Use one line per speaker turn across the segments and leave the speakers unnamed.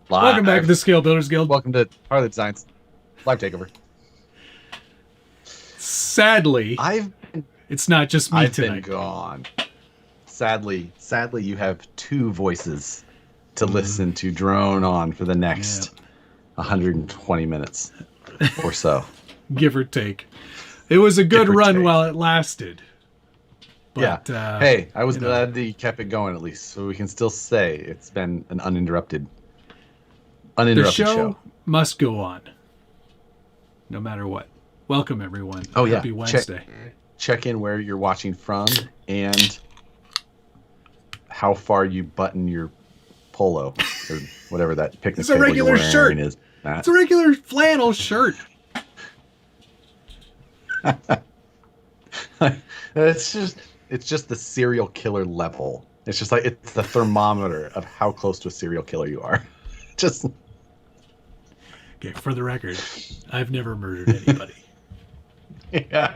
Welcome back to the Scale Builders Guild.
Welcome to Harleydesigns live takeover.
Sadly, it's not just me tonight.
I've been gone. Sadly, you have two voices to listen to drone on for the next 120 minutes or so.
Give or take. It was a good run while it lasted. But,
hey, I was glad that you kept it going at least, so we can still say it's been an uninterrupted show.
Must go on, no matter what. Welcome, everyone.
Oh,
Happy Wednesday.
Check in where you're watching from and how far you button your polo or whatever that picnic
it's a regular shirt.
Is.
It's a regular flannel shirt.
It's just the serial killer level. It's just like it's the thermometer of how close to a serial killer you are. Just
okay. For the record, I've never murdered anybody.
Yeah.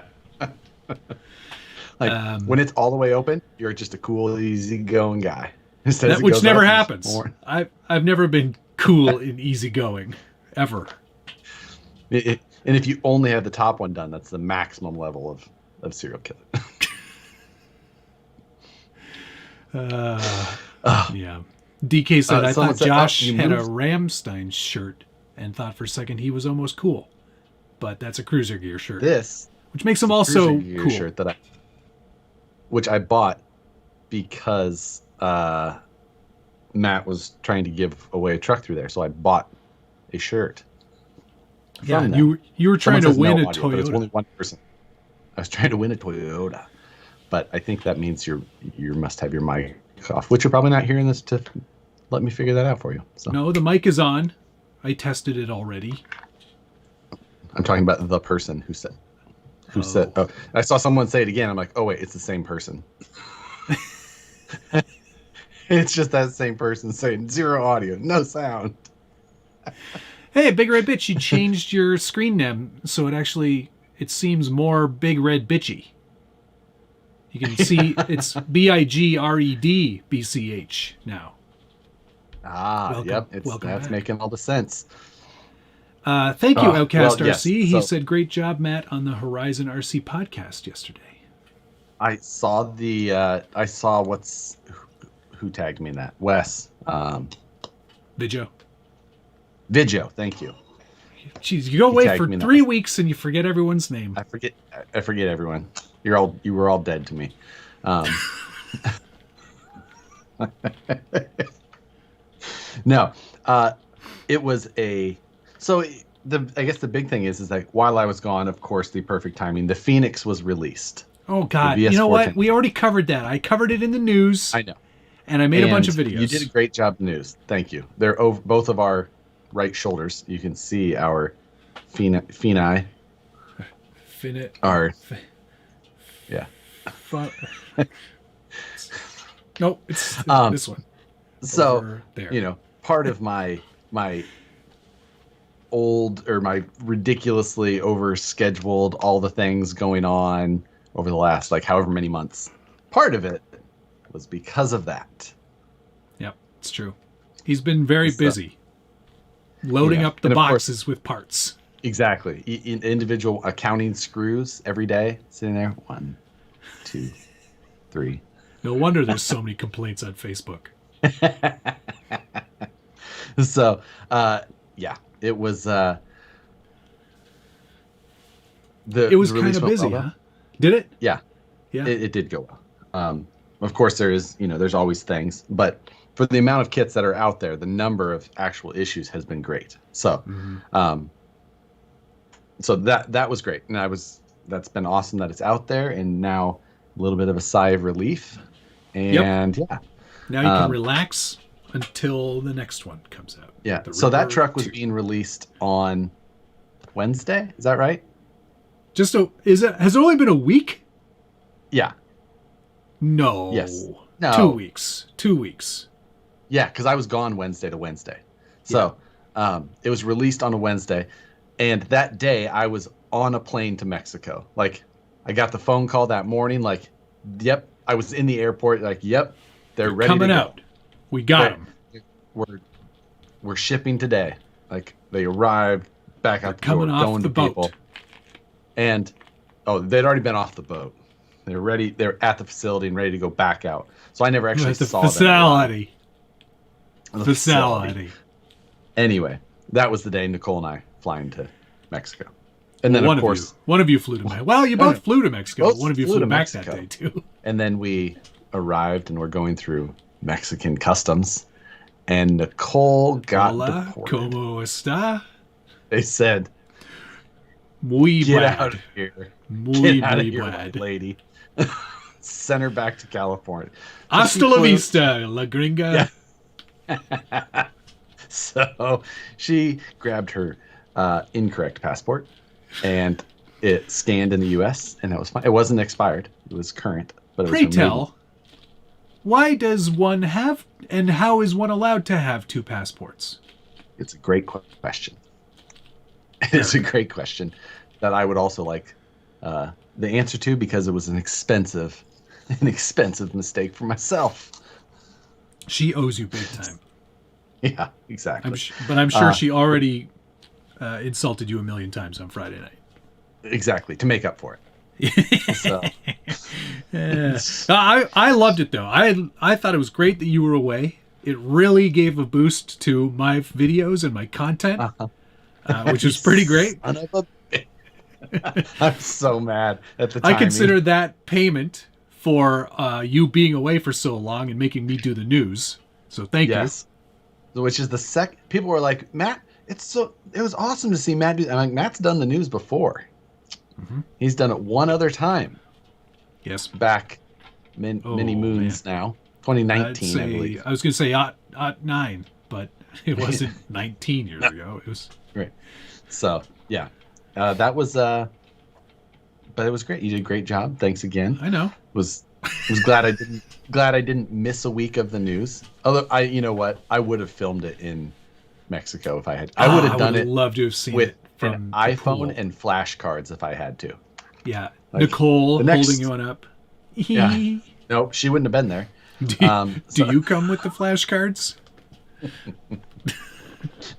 When it's all the way open, you're just a cool, easygoing guy.
Which never happens. I've never been cool and easygoing ever.
And if you only have the top one done, that's the maximum level of serial killer.
Yeah. DK said, I thought Josh had a
moved?
Rammstein shirt and thought for a second he was almost cool. But that's a Cruiser Gear shirt. Which makes him also cool.
Shirt which I bought because Matt was trying to give away a truck through there. So I bought a shirt.
Yeah, you were trying to win a Toyota.
But it's only one person. I was trying to win a Toyota. But I think that means you must have your mic off, which you're probably not hearing this to let me figure that out for you. So.
No, the mic is on. I tested it already.
I'm talking about the person who said. Oh, I saw someone say it again. I'm like, oh wait, it's the same person. It's just that same person saying zero audio, no sound.
Hey, Big Red Bitch, you changed your screen name so it seems more Big Red Bitchy. You can see it's BIGREDBCH now.
Welcome, yep. That's making all the sense.
Thank you, Outcast RC. He said, great job, Matt, on the Horizon RC podcast yesterday.
I saw who tagged me in that? Wes.
Vidjo,
thank you.
Jeez, you go away for 3 weeks and you forget everyone's name.
I forget everyone. You were all dead to me. No, it was I guess the big thing is like while I was gone, of course, the perfect timing. The Phoenix was released.
Oh God! You know what? We already covered that. I covered it in the news.
I know,
and I made a bunch of videos.
You did a great job in the news. Thank you. They're over both of our right shoulders. You can see our Phoenix. Yeah.
Nope, it's this one.
So there. Part of my old or my ridiculously overscheduled all the things going on over the last however many months. Part of it was because of that.
Yep, it's true. He's been very busy loading up the boxes with parts.
Exactly. Individual accounting screws every day, sitting there. 1, 2, 3.
No wonder there's so many complaints on Facebook.
So, it was. It
was kind of busy, huh? Did it?
Yeah. It did go well. Of course, there's always things, but for the amount of kits that are out there, the number of actual issues has been great. So, so that was great, and that's been awesome that it's out there, and now a little bit of a sigh of relief, and
now you can relax until the next one comes out.
Yeah. So that truck was being released on Wednesday. Is that right?
Has it only been a week?
Yeah.
No.
Yes. No.
2 weeks. 2 weeks.
Yeah, because I was gone Wednesday to Wednesday. So it was released on a Wednesday. And that day I was on a plane to Mexico. I got the phone call that morning. Yep. I was in the airport. Yep. They're ready
coming
to go.
out. We got them.
we're shipping today. Like they arrived back out the
coming
door,
off
going
the
to
boat.
people. And they'd already been off the boat. They're ready. They're at the facility and ready to go back out. So I never actually saw
facility.
them.
Facility.
Anyway, that was the day Nicole and I flying to Mexico. And then, of course,
one of you flew to Mexico. Well, you both flew to Mexico. One of you flew back that day, too.
And then we arrived and we're going through Mexican customs. And Nicole got deported.
¿Cómo está?
They said,
Muy
get
bad.
out of here.
Muy,
Get out of
muy
here,
bad.
lady. Send her back to California. So
Hasta la vista, la gringa.
Yeah. So she grabbed her incorrect passport and it scanned in the U.S. and that was fine. It wasn't expired. It was current. But it was
Pray tell, why does one have, and how is one allowed to have 2 passports?
It's a great question. It's a great question that I would also like the answer to because it was an expensive mistake for myself.
She owes you big time.
Yeah, exactly.
But I'm sure she already insulted you a million times on Friday night.
Exactly, to make up for it. So.
Yeah. I loved it, though. I thought it was great that you were away. It really gave a boost to my videos and my content, which is pretty great.
I'm so mad at the time.
I consider that payment for you being away for so long and making me do the news. So thank you.
Which is the second. People were like, Matt, it was awesome to see Matt do. I'm like, Matt's done the news before. Mm-hmm. He's done it one other time.
Yes.
Back many moons now. 2019, I believe.
I was going to say 9, but it wasn't 19 years ago. It was
great. So yeah, that was. But it was great. You did a great job. Thanks again.
I know.
Was glad I didn't miss a week of the news. Although you know what, I would have filmed it in Mexico if I had. I would have done it.
Love to have seen
with
it from
an iPhone and flashcards if I had to.
Yeah, like, Nicole holding you on up.
Yeah. Nope, she wouldn't have been there.
Do you come with the flashcards?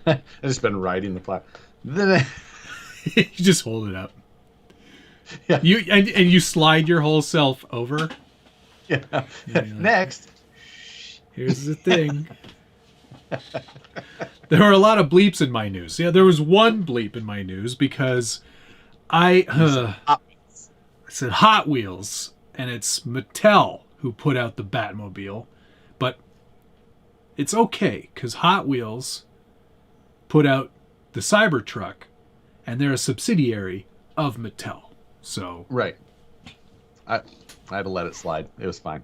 I've just been writing the flash.
You just hold it up.
Yeah.
And you slide your whole self over.
Yeah. Next.
Here's the thing. There were a lot of bleeps in my news. Yeah, there was one bleep in my news because I said Hot Wheels, and it's Mattel who put out the Batmobile, but it's okay because Hot Wheels put out the Cybertruck, and they're a subsidiary of Mattel. So
right, I had to let it slide. It was fine.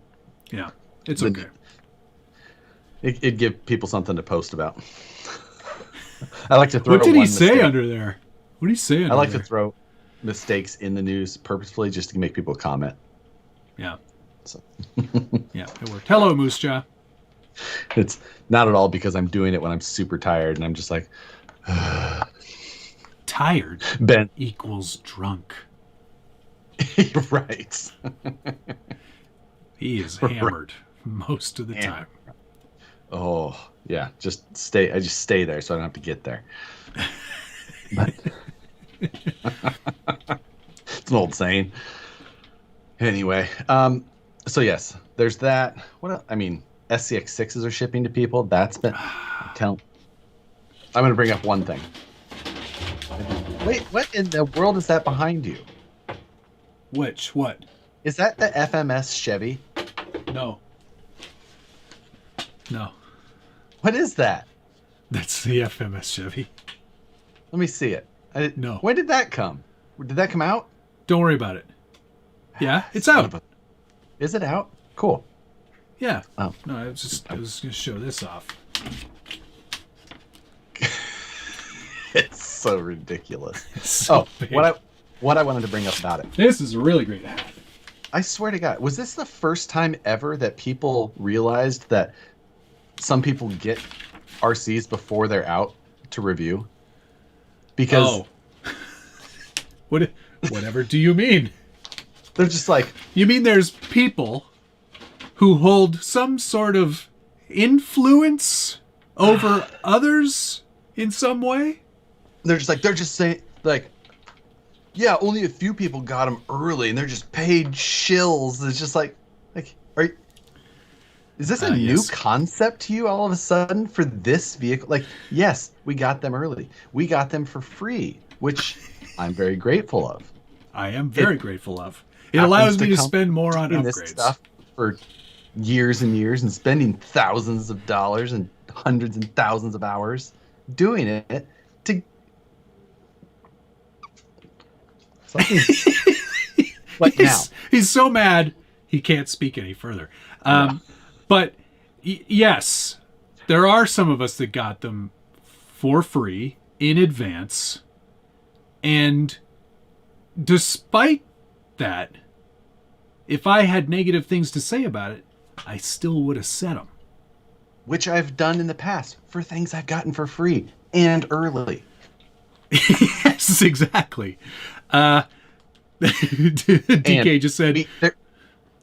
Yeah, it's okay.
It'd give people something to post about. I like to throw.
What did he say under there? What did he say?
I like to throw mistakes in the news purposefully just to make people comment.
Yeah.
So.
Yeah, it worked. Hello, Moose Jaw.
It's not at all because I'm doing it when I'm super tired and I'm just like.
Tired
Ben
equals drunk.
Right.
He is hammered most of the time.
Oh yeah, just stay. I just stay there so I don't have to get there. But it's an old saying. Anyway, so yes, there's that. What else? I mean, SCX6s are shipping to people. That's been. I'm going to bring up one thing. Wait, what in the world is that behind you?
Which? What?
Is that the FMS Chevy?
No. No.
What is that?
That's the FMS Chevy.
Let me see it.
No.
When did that come? Did that come out?
Don't worry about it. Yeah, it's out.
Is it out? Cool.
Yeah.
Oh.
No, I was going to show this off.
It's so ridiculous.
It's so big.
What I wanted to bring up about it.
This is a really great hat.
I swear to God, was this the first time ever that people realized that some people get RCs before they're out to review? Because
whatever do you mean?
They're just like,
you mean there's people who hold some sort of influence over others in some way.
They're just saying like, yeah, only a few people got them early, and they're just paid shills. It's just like, is this a new concept to you all of a sudden for this vehicle? Like, yes, we got them early. We got them for free, which I'm very grateful of.
I am very grateful of. It allows me to spend more on upgrades.
This stuff for years and years and spending thousands of dollars and hundreds and thousands of hours doing it to what now?
He's so mad he can't speak any further. But yes, there are some of us that got them for free in advance, and despite that, if I had negative things to say about it, I still would have said them.
Which I've done in the past for things I've gotten for free and early.
Yes, exactly. DK just said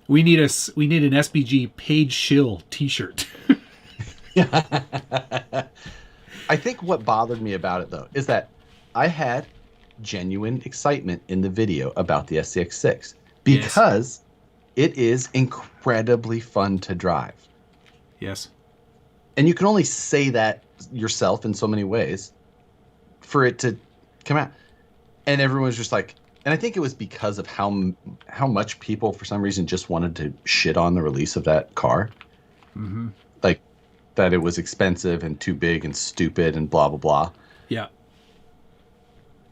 we need an SBG Page Shill t-shirt.
I think what bothered me about it though is that I had genuine excitement in the video about the SCX6 because it is incredibly fun to drive.
Yes.
And you can only say that yourself in so many ways for it to come out. And everyone's just like, and I think it was because of how much people, for some reason, just wanted to shit on the release of that car.
Mm-hmm.
Like, that it was expensive and too big and stupid and blah, blah, blah.
Yeah.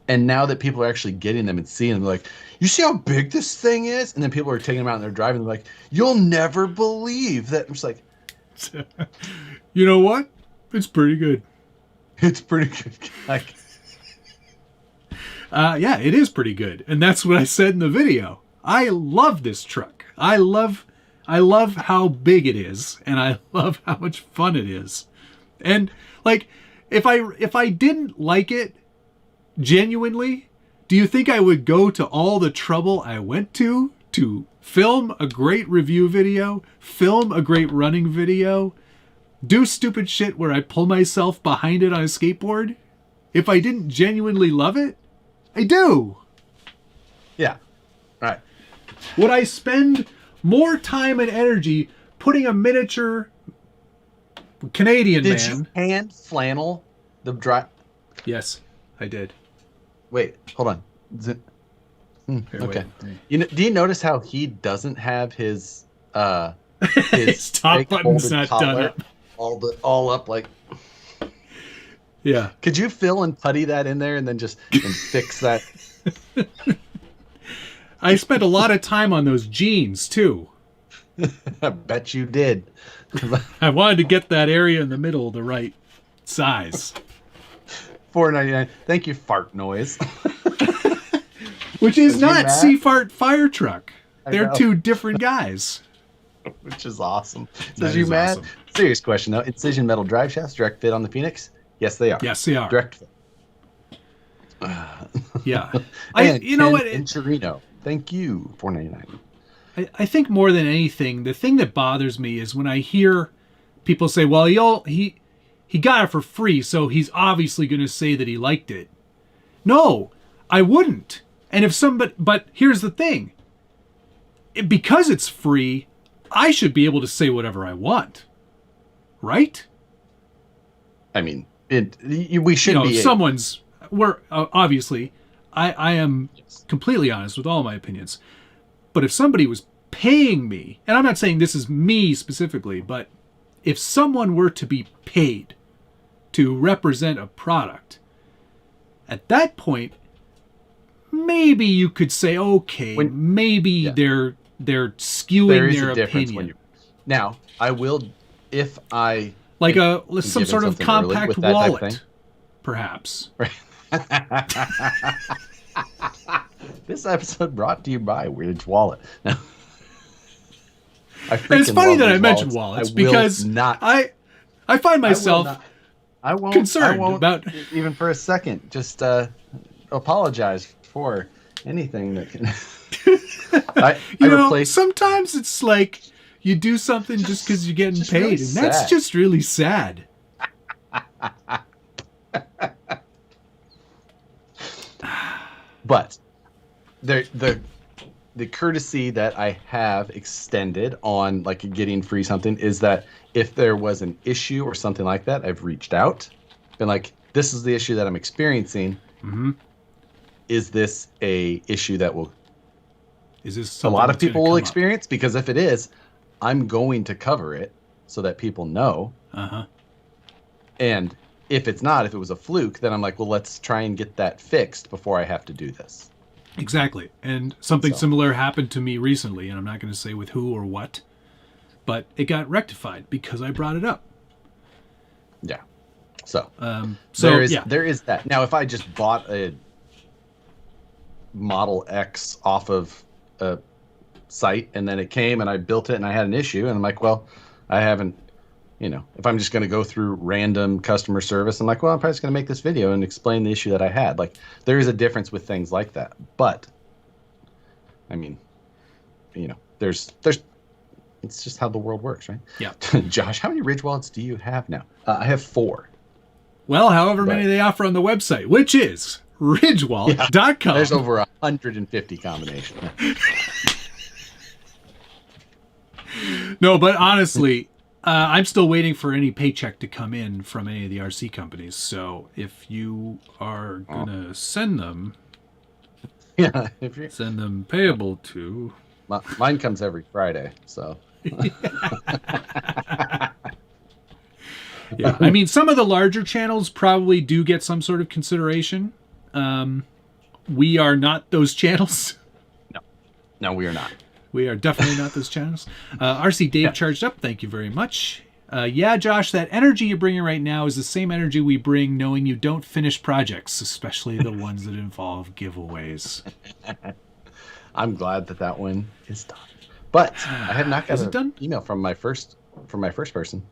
And now that people are actually getting them and seeing them, they're like, you see how big this thing is? And then people are taking them out and they're driving. They're like, you'll never believe that. I'm just like,
you know what? It's pretty good.
It's pretty good. Like,
yeah, it is pretty good. And that's what I said in the video. I love this truck. I love how big it is, and I love how much fun it is. And like, if I didn't like it genuinely, do you think I would go to all the trouble I went to film a great review video, film a great running video, do stupid shit where I pull myself behind it on a skateboard? If I didn't genuinely love it, I do.
Yeah. Right.
Would I spend more time and energy putting a miniature Canadian man?
Did you hand flannel the drive?
Yes, I did.
Wait, hold on. Is it... okay.
Wait.
Do you notice how he doesn't have his
his top button's not done up,
all up like?
Yeah.
Could you fill and putty that in there and then just fix that?
I spent a lot of time on those jeans too.
I bet you did.
I wanted to get that area in the middle the right size.
$4.99. Thank you, fart noise.
Which is not Sea Fart Fire Truck. They're two different guys.
Which is awesome. Says you mad? Awesome. Serious question though. Incision metal drive shafts direct fit on the Phoenix? Yes, they are.
Yes, they are.
Direct fit.
Yeah.
You know what? In Torino. Thank you. $4.99.
I think more than anything, the thing that bothers me is when I hear people say, well, he got it for free, so he's obviously going to say that he liked it. No, I wouldn't. And if but here's the thing. Because it's free, I should be able to say whatever I want. Right?
I mean, we should be.
Obviously, I am completely honest with all my opinions. But if somebody was paying me, and I'm not saying this is me specifically, but if someone were to be paid to represent a product, at that point, maybe you could say, okay, maybe they're skewing their opinion.
Now, I will, if I
like some sort of compact wallet, perhaps.
Right. This episode brought to you by Weird's Wallet.
It's funny that I mentioned wallets because I find myself concerned about
even for a second. Just apologize for anything that can.
Sometimes it's like you do something just because you're getting paid, and that's just really sad.
But the courtesy that I have extended on like getting free something is that if there was an issue or something like that, I've reached out, been like, this is the issue that I'm experiencing.
Mm-hmm.
Is this a issue that will
a
lot of people will experience? Because if it is, I'm going to cover it so that people know.
Uh-huh.
And if it's not, if it was a fluke, then I'm like, well, let's try and get that fixed before I have to do this.
Exactly. And something similar happened to me recently, and I'm not going to say with who or what, but it got rectified because I brought it up.
Yeah. So,
there
is that. Now, if I just bought a Model X off of a site and then it came and I built it and I had an issue and I'm like, well, I haven't, if I'm just going to go through random customer service, I'm like, well, I'm probably just going to make this video and explain the issue that I had. Like, there is a difference with things like that. But, I mean, there's it's just how the world works, right?
Yeah.
Josh, how many Ridge wallets do you have now? I have 4.
Well, however many they offer on the website, which is ridgewallet.com.
Yeah, there's over 150 combinations.
No, but honestly, I'm still waiting for any paycheck to come in from any of the RC companies. So if you are going to send them, send them payable to...
Mine comes every Friday, so...
Yeah, I mean, some of the larger channels probably do get some sort of consideration. We are not those channels.
No, we are not.
We are definitely not those channels. RC Dave charged up. Thank you very much. Yeah, Josh, that energy you're bringing right now is the same energy we bring knowing you don't finish projects, especially the ones that involve giveaways.
I'm glad that one is done. But I have not got an email from my first person.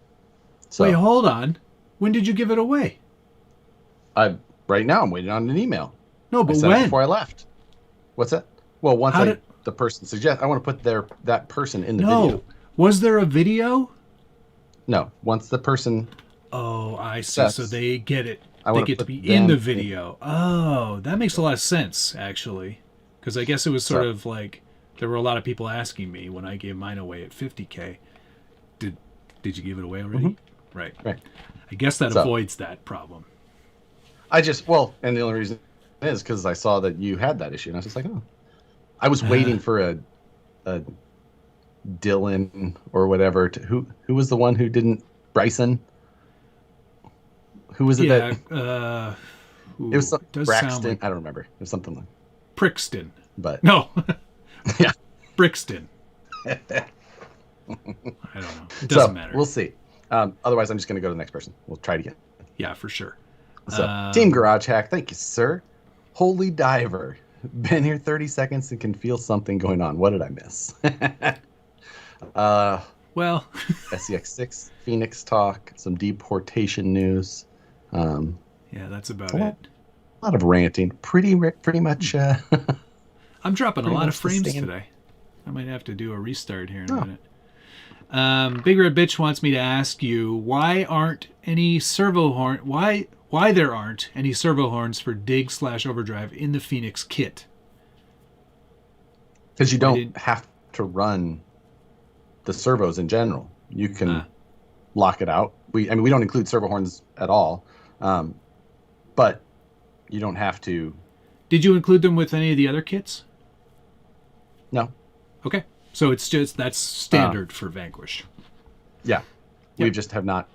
So,
wait, hold on. When did you give it away?
Right now I'm waiting on an email.
No, but
I sent
when?
it before I left. What's that? Well, once the person suggests, I want to put that person in the video.
Was there a video?
No. Once the person...
Oh, I see. So they get it. They get to be in the video. Oh, that makes a lot of sense, actually. Because I guess it was sort of like... There were a lot of people asking me when I gave mine away at 50K. Did you give it away already?
Mm-hmm.
Right. I guess that avoids that problem.
And the only reason is because I saw that you had that issue, and I was just like, oh. I was waiting for a Dylan or whatever. Who was the one who didn't? Bryson? Who was it that? It was Braxton. Like I don't remember. It was something like
Brixton.
But
no.
Yeah.
Brixton. I don't know. It doesn't matter.
We'll see. Otherwise, I'm just going to go to the next person. We'll try it again.
Yeah, for sure.
So, Team Garage Hack, thank you, sir. Holy Diver. Been here 30 seconds and can feel something going on. What did I miss?
Well,
SEX6, Phoenix talk, some deportation news.
Yeah, that's about it.
A lot of ranting. Pretty much.
I'm dropping a lot of frames today. I might have to do a restart here in a minute. Big Red Bitch wants me to ask you why there aren't any servo horns for Dig/Overdrive in the Phoenix kit?
Because you don't have to run the servos in general. You can lock it out. We don't include servo horns at all, but you don't have to. Did
you include them with any of the other kits?
No.
Okay. So that's standard for Vanquish.
Yeah. Yep. We just have not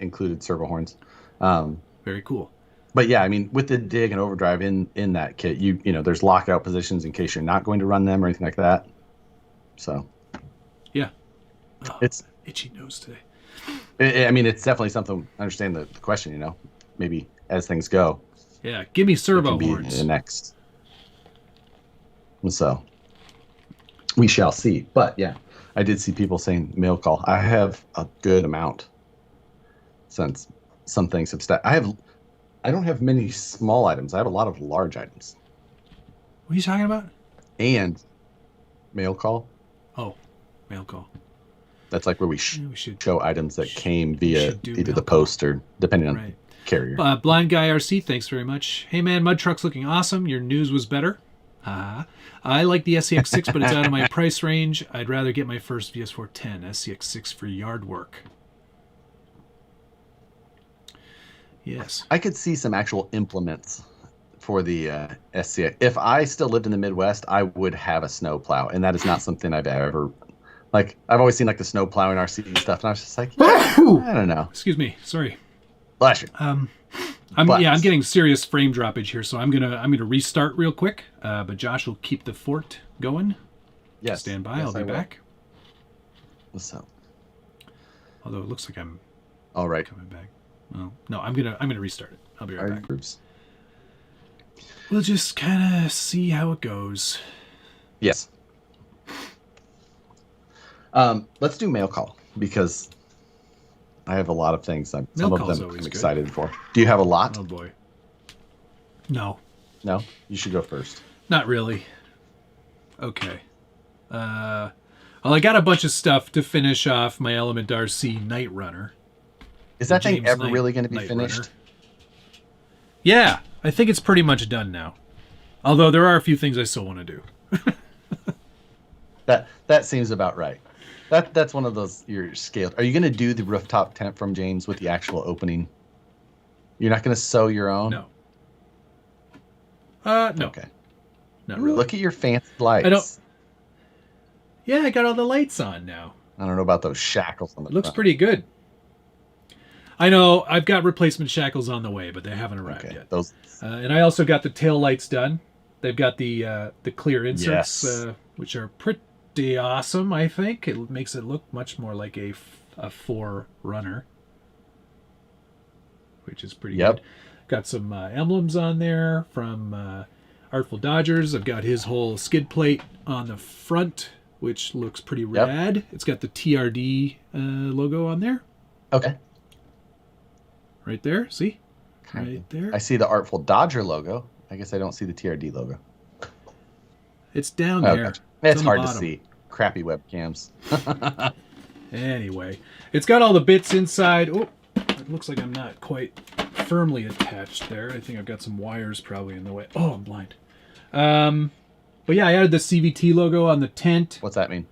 included servo horns.
Very cool.
But yeah, with the Dig and Overdrive in that kit, you there's lockout positions in case you're not going to run them or anything like that. So
yeah.
It's
itchy nose today.
It's definitely something. I understand the question, maybe as things go.
Yeah, give me servo horns.
Next. So we shall see. But yeah, I did see people saying mail call. I have a good amount since some things have I don't have many small items. I have a lot of large items.
What are you talking about?
And mail call.
Oh, mail call.
That's like where we should show items that came via either the post or depending on carrier.
Blind Guy RC, thanks very much. Hey man, Mud Truck's looking awesome. Your news was better. I like the SCX6, but it's out of my price range. I'd rather get my first VS410 SCX6 for yard work. Yes.
I could see some actual implements for the SCX. If I still lived in the Midwest, I would have a snow plow, and that is not something I've ever... Like, I've always seen like the snow plowing RC stuff, and I was just like, yeah, I don't know.
Excuse me, sorry.
Bless you.
I'm getting serious frame droppage here, so I'm gonna restart real quick. But Josh will keep the fort going.
Yes.
Stand by.
Yes,
I'll be back.
What's up?
Although it looks like I'm
all right
coming back. Well, no, I'm gonna restart it. I'll be right back.
Groups?
We'll just kind of see how it goes.
Yes. Let's do mail call because I have a lot of things. Some of them I'm excited for. Do you have a lot?
Oh boy. No.
No? You should go first.
Not really. Okay. Well, I got a bunch of stuff to finish off my Element RC Night Runner.
Is that thing ever really going to be finished?
Yeah, I think it's pretty much done now. Although there are a few things I still want to do.
That seems about right. That's one of those you're scaled. Are you going to do the rooftop tent from James with the actual opening? You're not going to sew your own?
No. No.
Okay.
Not really.
Look at your fancy lights.
I don't. Yeah, I got all the lights on now.
I don't know about those shackles on the
Looks
front.
pretty good. I know I've got replacement shackles on the way, but they haven't arrived yet.
Those.
And I also got the tail lights done. They've got the clear inserts,
Yes.
which are pretty awesome. I think it makes it look much more like a 4Runner, which is pretty good. Got some emblems on there from Artful Dodgers. I've got his whole skid plate on the front, which looks pretty rad. It's got the TRD logo on there.
Okay.
Right there. See? Right there.
I see the Artful Dodger logo. I guess I don't see the TRD logo.
It's down there.
Gotcha. It's hard to see. Crappy webcams.
Anyway, it's got all the bits inside. Oh, it looks like I'm not quite firmly attached there. I think I've got some wires probably in the way. Oh, I'm blind. But yeah, I added the CVT logo on the tent.
What's that mean?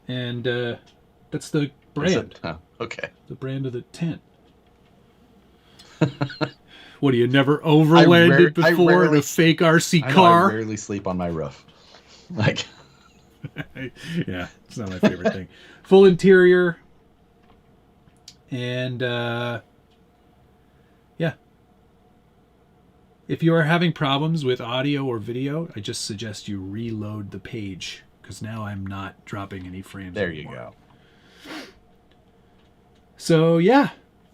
And that's the brand.
Oh, okay.
The brand of the tent. What, you never overlanded before in a fake RC car?
I rarely sleep on my roof. Like,
yeah, it's not my favorite thing. Full interior. And, yeah. If you are having problems with audio or video, I just suggest you reload the page, because now I'm not dropping any frames
there
anymore.
you go.
So, yeah.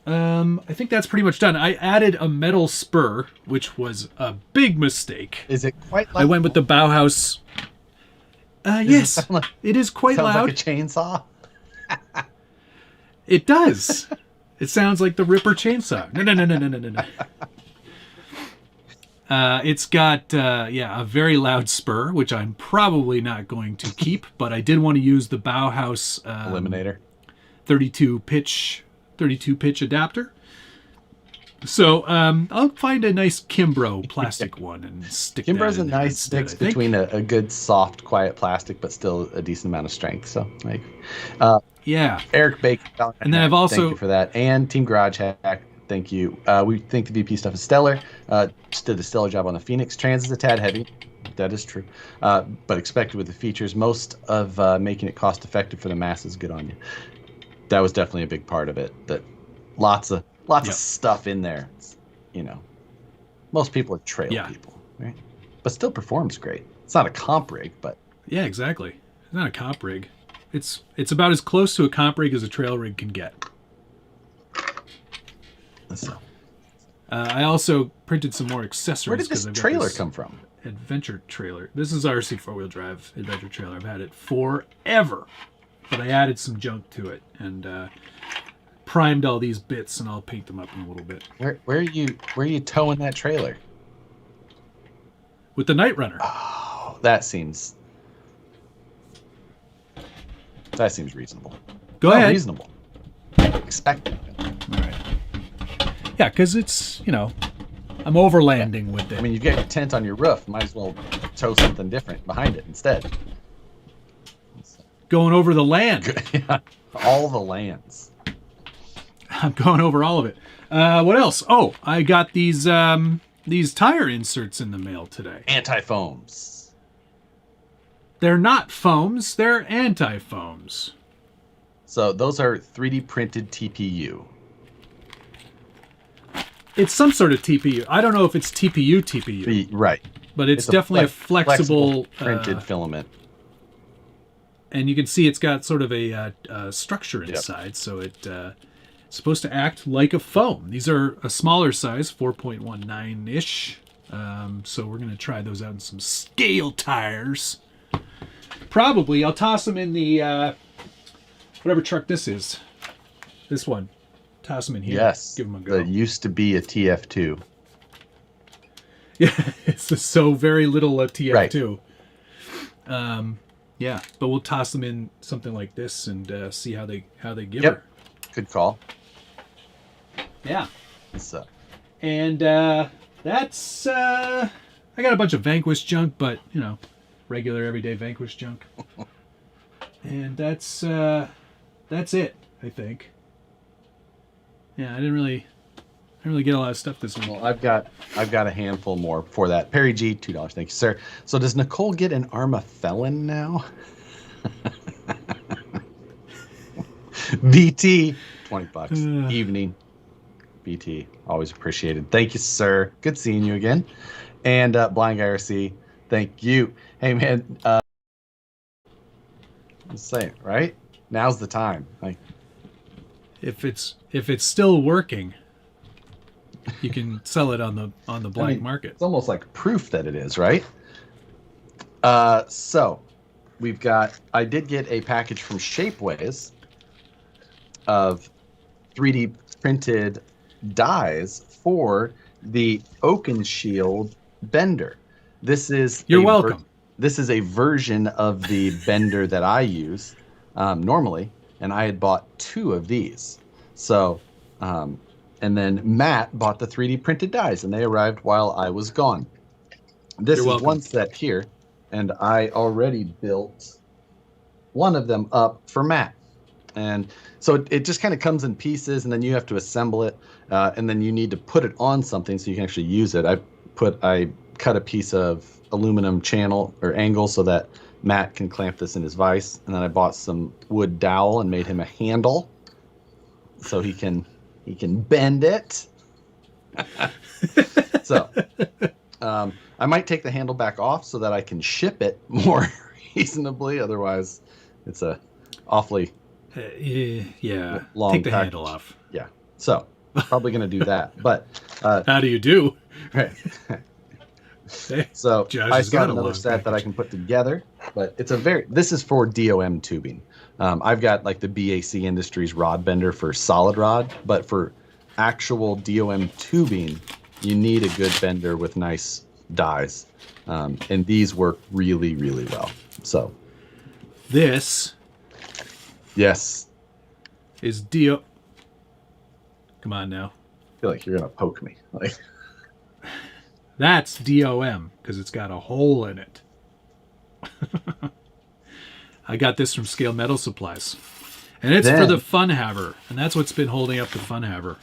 I think that's pretty much done. I added a metal spur, which was a big mistake.
Is it quite loud?
I went with the Bauhaus. Yes, it is quite loud.
Sounds like a chainsaw.
It does. It sounds like the Ripper chainsaw. No. It's got, a very loud spur, which I'm probably not going to keep, but I did want to use the Bauhaus
Eliminator
32 pitch adapter. So I'll find a nice Kimbro plastic one and stick
Kimbro's
that in
a
there
nice
instead,
mix between a good, soft, quiet plastic, but still a decent amount of strength. So, like,
yeah.
Eric Bacon.
And then I've also...
Thank you for that. And Team Garage Hack, thank you. We think the VP stuff is stellar. Just did a stellar job on the Phoenix. Trans is a tad heavy. That is true. But expected with the features. Most of making it cost effective for the masses. Good on you. That was definitely a big part of it. That lots of stuff in there. It's, most people are trail people, right? But still performs great. It's not a comp rig, but
yeah, exactly. It's not a comp rig. It's about as close to a comp rig as a trail rig can get.
So,
I also printed some more accessories.
Where did this trailer come from?
Adventure trailer. This is RC 4-wheel drive adventure trailer. I've had it forever, but I added some junk to it and primed all these bits, and I'll paint them up in a little bit.
Where are you towing that trailer?
With the Night Runner.
Oh, that seems reasonable.
Go ahead.
Reasonable. Expected.
All right. Yeah, because it's, I'm overlanding with it.
I mean, you get your tent on your roof. Might as well tow something different behind it instead.
Going over the land.
Yeah, all the lands.
I'm going over all of it. What else? Oh, I got these tire inserts in the mail today.
Anti-foams.
They're not foams. They're anti-foams.
So those are 3D printed TPU.
It's some sort of TPU. I don't know if it's TPU.
Right.
But it's definitely a flexible
printed filament.
And you can see it's got sort of a structure inside, so it's supposed to act like a foam. These are a smaller size, 4.19-ish. So we're going to try those out in some scale tires. Probably. I'll toss them in the whatever truck this is. This one. Toss them in here.
Yes.
Give them a go.
That used to be a TF2.
Yeah, it's just so very little a TF2. Right. Yeah, but we'll toss them in something like this and see how they give her.
Good call.
Yeah.
So.
And that's I got a bunch of Vanquish junk, but regular everyday Vanquish junk. And that's it, I think. Yeah, I didn't really get a lot of stuff this week.
Well, I've got a handful more for that. Perry G, $2. Thank you, sir. So does Nicole get an Arma Felon now? BT, $20. Evening. BT, always appreciated. Thank you, sir. Good seeing you again. And Blind Guy RC, thank you. Hey, man. Just saying, right? Now's the time. Like,
if it's still working, you can sell it on the black market.
It's almost like proof that it is, right? So we've got. I did get a package from Shapeways of 3D printed dies for the Oakenshield bender. This is
You're welcome.
This is a version of the bender that I use normally, and I had bought 2 of these. So, and then Matt bought the 3D printed dies, and they arrived while I was gone. This is one set here, and I already built one of them up for Matt. And so it just kind of comes in pieces, and then you have to assemble it, and then you need to put it on something so you can actually use it. I cut a piece of aluminum channel or angle so that Matt can clamp this in his vise, and then I bought some wood dowel and made him a handle so he can bend it. So I might take the handle back off so that I can ship it more reasonably. Otherwise, it's a awfully long
take the
package.
handle off.
Yeah, so probably gonna do that. But
how do you do?
Right. So I got another set that I can put together, but this is for DOM tubing. I've got like the BAC Industries rod bender for solid rod, but for actual DOM tubing, you need a good bender with nice dies, and these work really, really well. So
this,
yes,
is DO. Come on now.
I feel like you're gonna poke me. Like.
That's DOM because it's got a hole in it. I got this from Scale Metal Supplies. And it's for the Fun Haver. And that's what's been holding up the Fun Haver.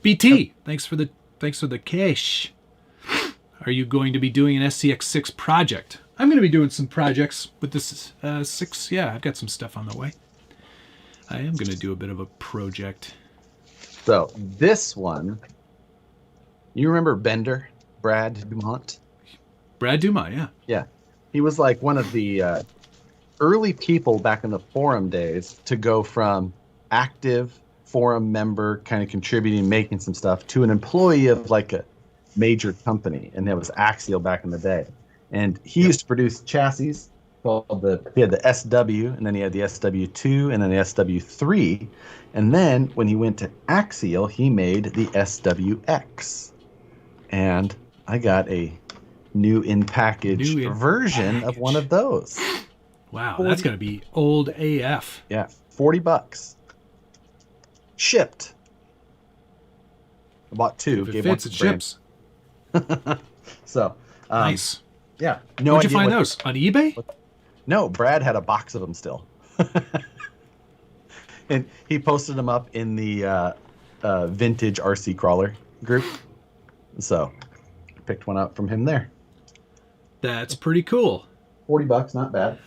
BT, thanks for the cash. Are you going to be doing an SCX6 project? I'm going to be doing some projects with this 6. Yeah, I've got some stuff on the way. I am going to do a bit of a project.
So this one, you remember Bender, Brad Dumont?
Brad Dumont, yeah.
Yeah. He was like one of the early people back in the forum days to go from active forum member, kind of contributing, making some stuff, to an employee of like a major company. And that was Axial back in the day. And he used to produce chassis he had the SW, and then he had the SW2, and then the SW3. And then when he went to Axial, he made the SWX. And I got a new in-package version of one of those.
Wow, that's going to be old AF.
Yeah, $40. Shipped. I bought 2.
If it
gave
fits,
one
it
to Brand.
ships.
So
Nice.
Yeah. No
Where'd you
idea
find those? On eBay?
No, Brad had a box of them still. And he posted them up in the vintage RC crawler group. So I picked one up from him there.
That's pretty cool.
$40, not bad.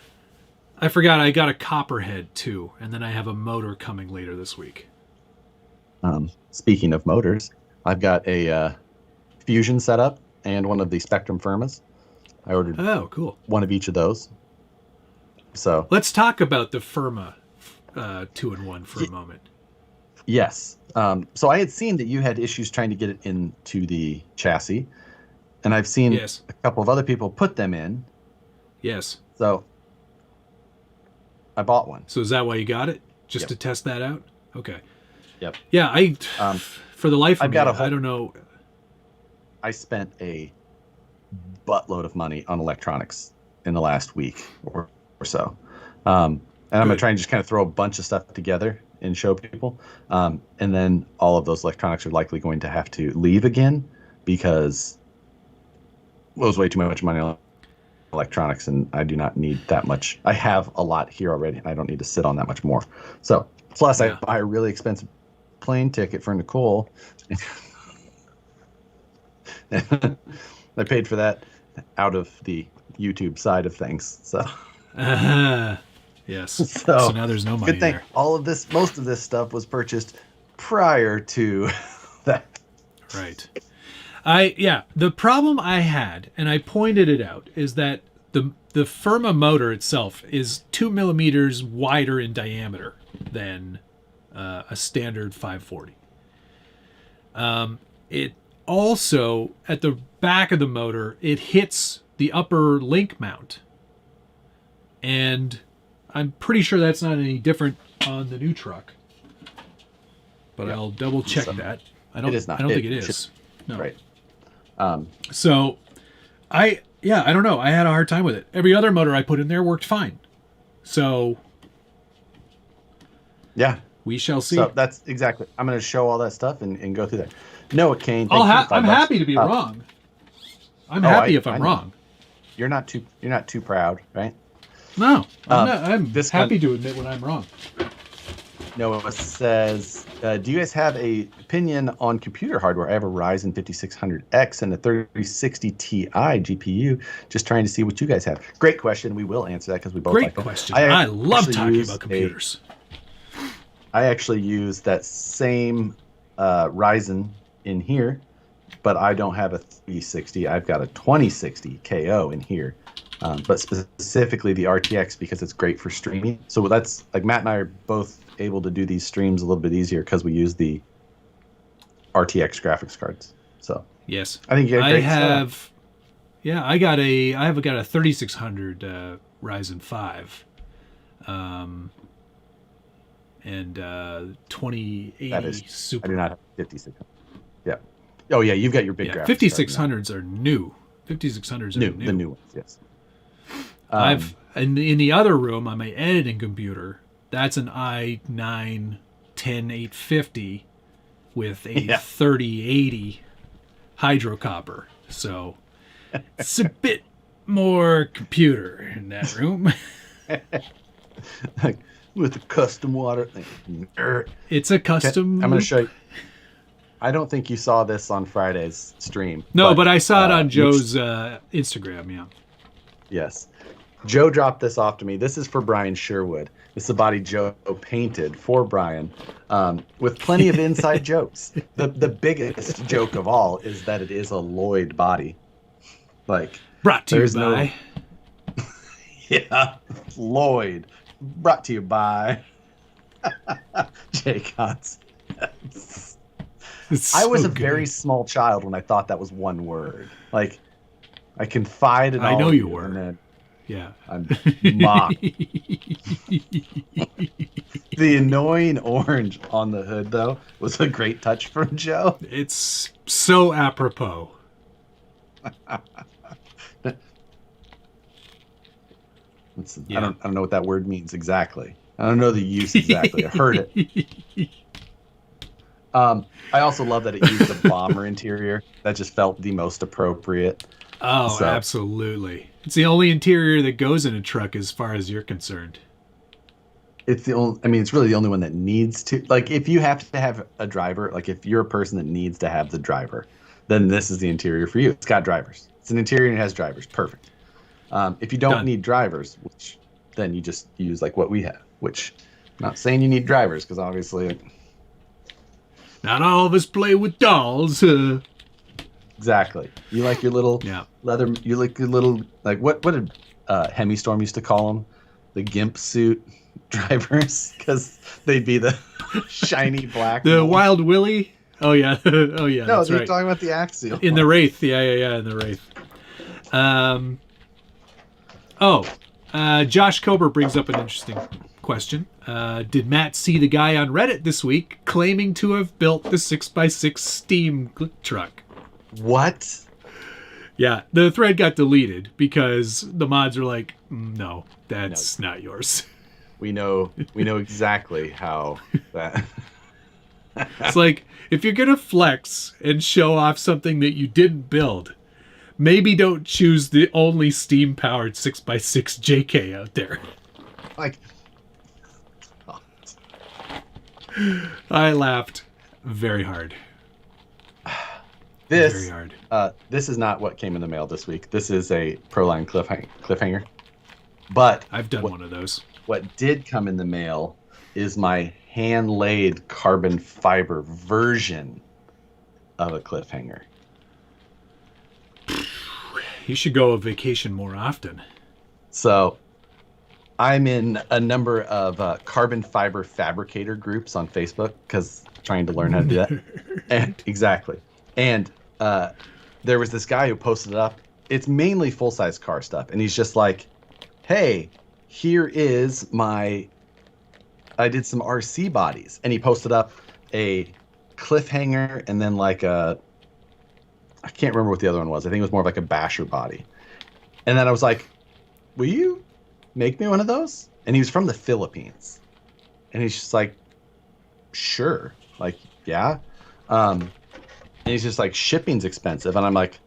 I forgot I got a copperhead too, and then I have a motor coming later this week.
Speaking of motors, I've got a Fusion setup and one of the Spectrum Firmas. I ordered
cool.
one of each of those. So
let's talk about the Firma 2-in-1 for a moment.
Yes. So I had seen that you had issues trying to get it into the chassis, and I've seen a couple of other people put them in.
Yes.
So I bought one.
So is that why you got it? Just to test that out? Okay.
Yep.
Yeah, for the life of me, I don't know.
I spent a buttload of money on electronics in the last week or so. And I'm going to try and just kind of throw a bunch of stuff together and show people. And then all of those electronics are likely going to have to leave again because it was way too much money on electronics, and I do not need that much. I have a lot here already, and I don't need to sit on that much more. So, plus I buy a really expensive plane ticket for Nicole. I paid for that out of the YouTube side of things. So.
Yes.
So
now there's no money
good thing
there.
most of this stuff was purchased prior to that.
Right. The problem I had, and I pointed it out, is that the Firma motor itself is 2 millimeters wider in diameter than a standard 540. It also, at the back of the motor, it hits the upper link mount. And I'm pretty sure that's not any different on the new truck. But I'll double check that.
It is not.
I don't think it is. No.
Right.
So I don't know. I had a hard time with it. Every other motor I put in there worked fine. So
yeah,
we shall see.
So that's exactly. I'm going to show all that stuff and go through there. Noah Kane.
I'm happy to be wrong. I'm happy if I'm wrong.
You're not too proud, right?
No, I'm happy to admit when I'm wrong.
Noah says, do you guys have a opinion on computer hardware? I have a Ryzen 5600X and a 3060 Ti GPU. Just trying to see what you guys have. Great question. We will answer that because we both like that.
Great question. I love talking about computers.
I actually use that same Ryzen in here, but I don't have a 360. I've got a 2060 KO in here. But specifically the RTX because it's great for streaming. So that's like Matt and I are both able to do these streams a little bit easier because we use the RTX graphics cards. So
yes,
I think you
I have I got a 3600 Ryzen 5, and 2080
that is
Super.
I do not have 5600. Yeah. Oh yeah, you've got your big graphics.
5600s are new. 5600s are new.
The new ones, yes.
I've in the other room on my editing computer. That's an i9 10850 with a 3080 hydro copper. So it's a bit more computer in that room.
Like with the custom water.
It's a custom.
I'm going to show you. I don't think you saw this on Friday's stream.
No, but I saw it on Joe's Instagram, yeah.
Yes. Joe dropped this off to me. This is for Brian Sherwood. This is a body Joe painted for Brian with plenty of inside jokes. The biggest joke of all is that it is a Lloyd body. Like
brought to you by.
Yeah, Lloyd. Brought to you by Jay Cotts. I was a very small child when I thought that was one word. Like, I confide in all
I know
of
you were.
And then
yeah.
I'm mocked. The annoying orange on the hood, though, was a great touch from Joe.
It's so apropos.
I don't know what that word means exactly. I don't know the use exactly. I heard it. I also love that it used a bomber interior. That just felt the most appropriate.
Oh,
So,
absolutely. It's the only interior that goes in a truck as far as you're concerned.
it's the only. I mean, it's really the only one that needs to. Like, if you have to have a driver, like if you're a person that needs to have the driver, then this is the interior for you. It's got drivers. It's an interior and it has drivers. Perfect. If you don't
Done.
need drivers, which then you just use like what we have. Which, I'm not saying you need drivers because obviously,
Not all of us play with dolls.
exactly. You like your little
Yeah.
leather. You like your little like what did Hemi Storm used to call them? The gimp suit drivers because they'd be the shiny black.
The
ones.
Wild Willie. Oh yeah. Oh yeah.
No,
that's
they're
right.
talking about the Axial.
In the Wraith. Yeah. In the Wraith. Josh Kober brings up an interesting question. Did Matt see the guy on Reddit this week claiming to have built the 6x6 Steam truck?
What?
Yeah, the thread got deleted because the mods are like, no, that's not yours.
We know exactly how that.
It's like, if you're going to flex and show off something that you didn't build, maybe don't choose the only Steam-powered 6x6 JK out there.
Like,
I laughed very hard.
this
Very hard.
This is not what came in the mail this week. This is a Proline cliffhanger. But
I've done one of those.
what did come in the mail is my hand-laid carbon fiber version of a cliffhanger.
You should go on vacation more often.
So I'm in a number of carbon fiber fabricator groups on Facebook because trying to learn how to do that. Exactly. And there was this guy who posted it up. It's mainly full-size car stuff. And he's just like, hey, here is I did some RC bodies. And he posted up a cliffhanger and then like I can't remember what the other one was. I think it was more of like a basher body. And then I was like, will you make me one of those? And he was from the Philippines. And he's just like, sure. Like, yeah. And he's just like, shipping's expensive. And I'm like,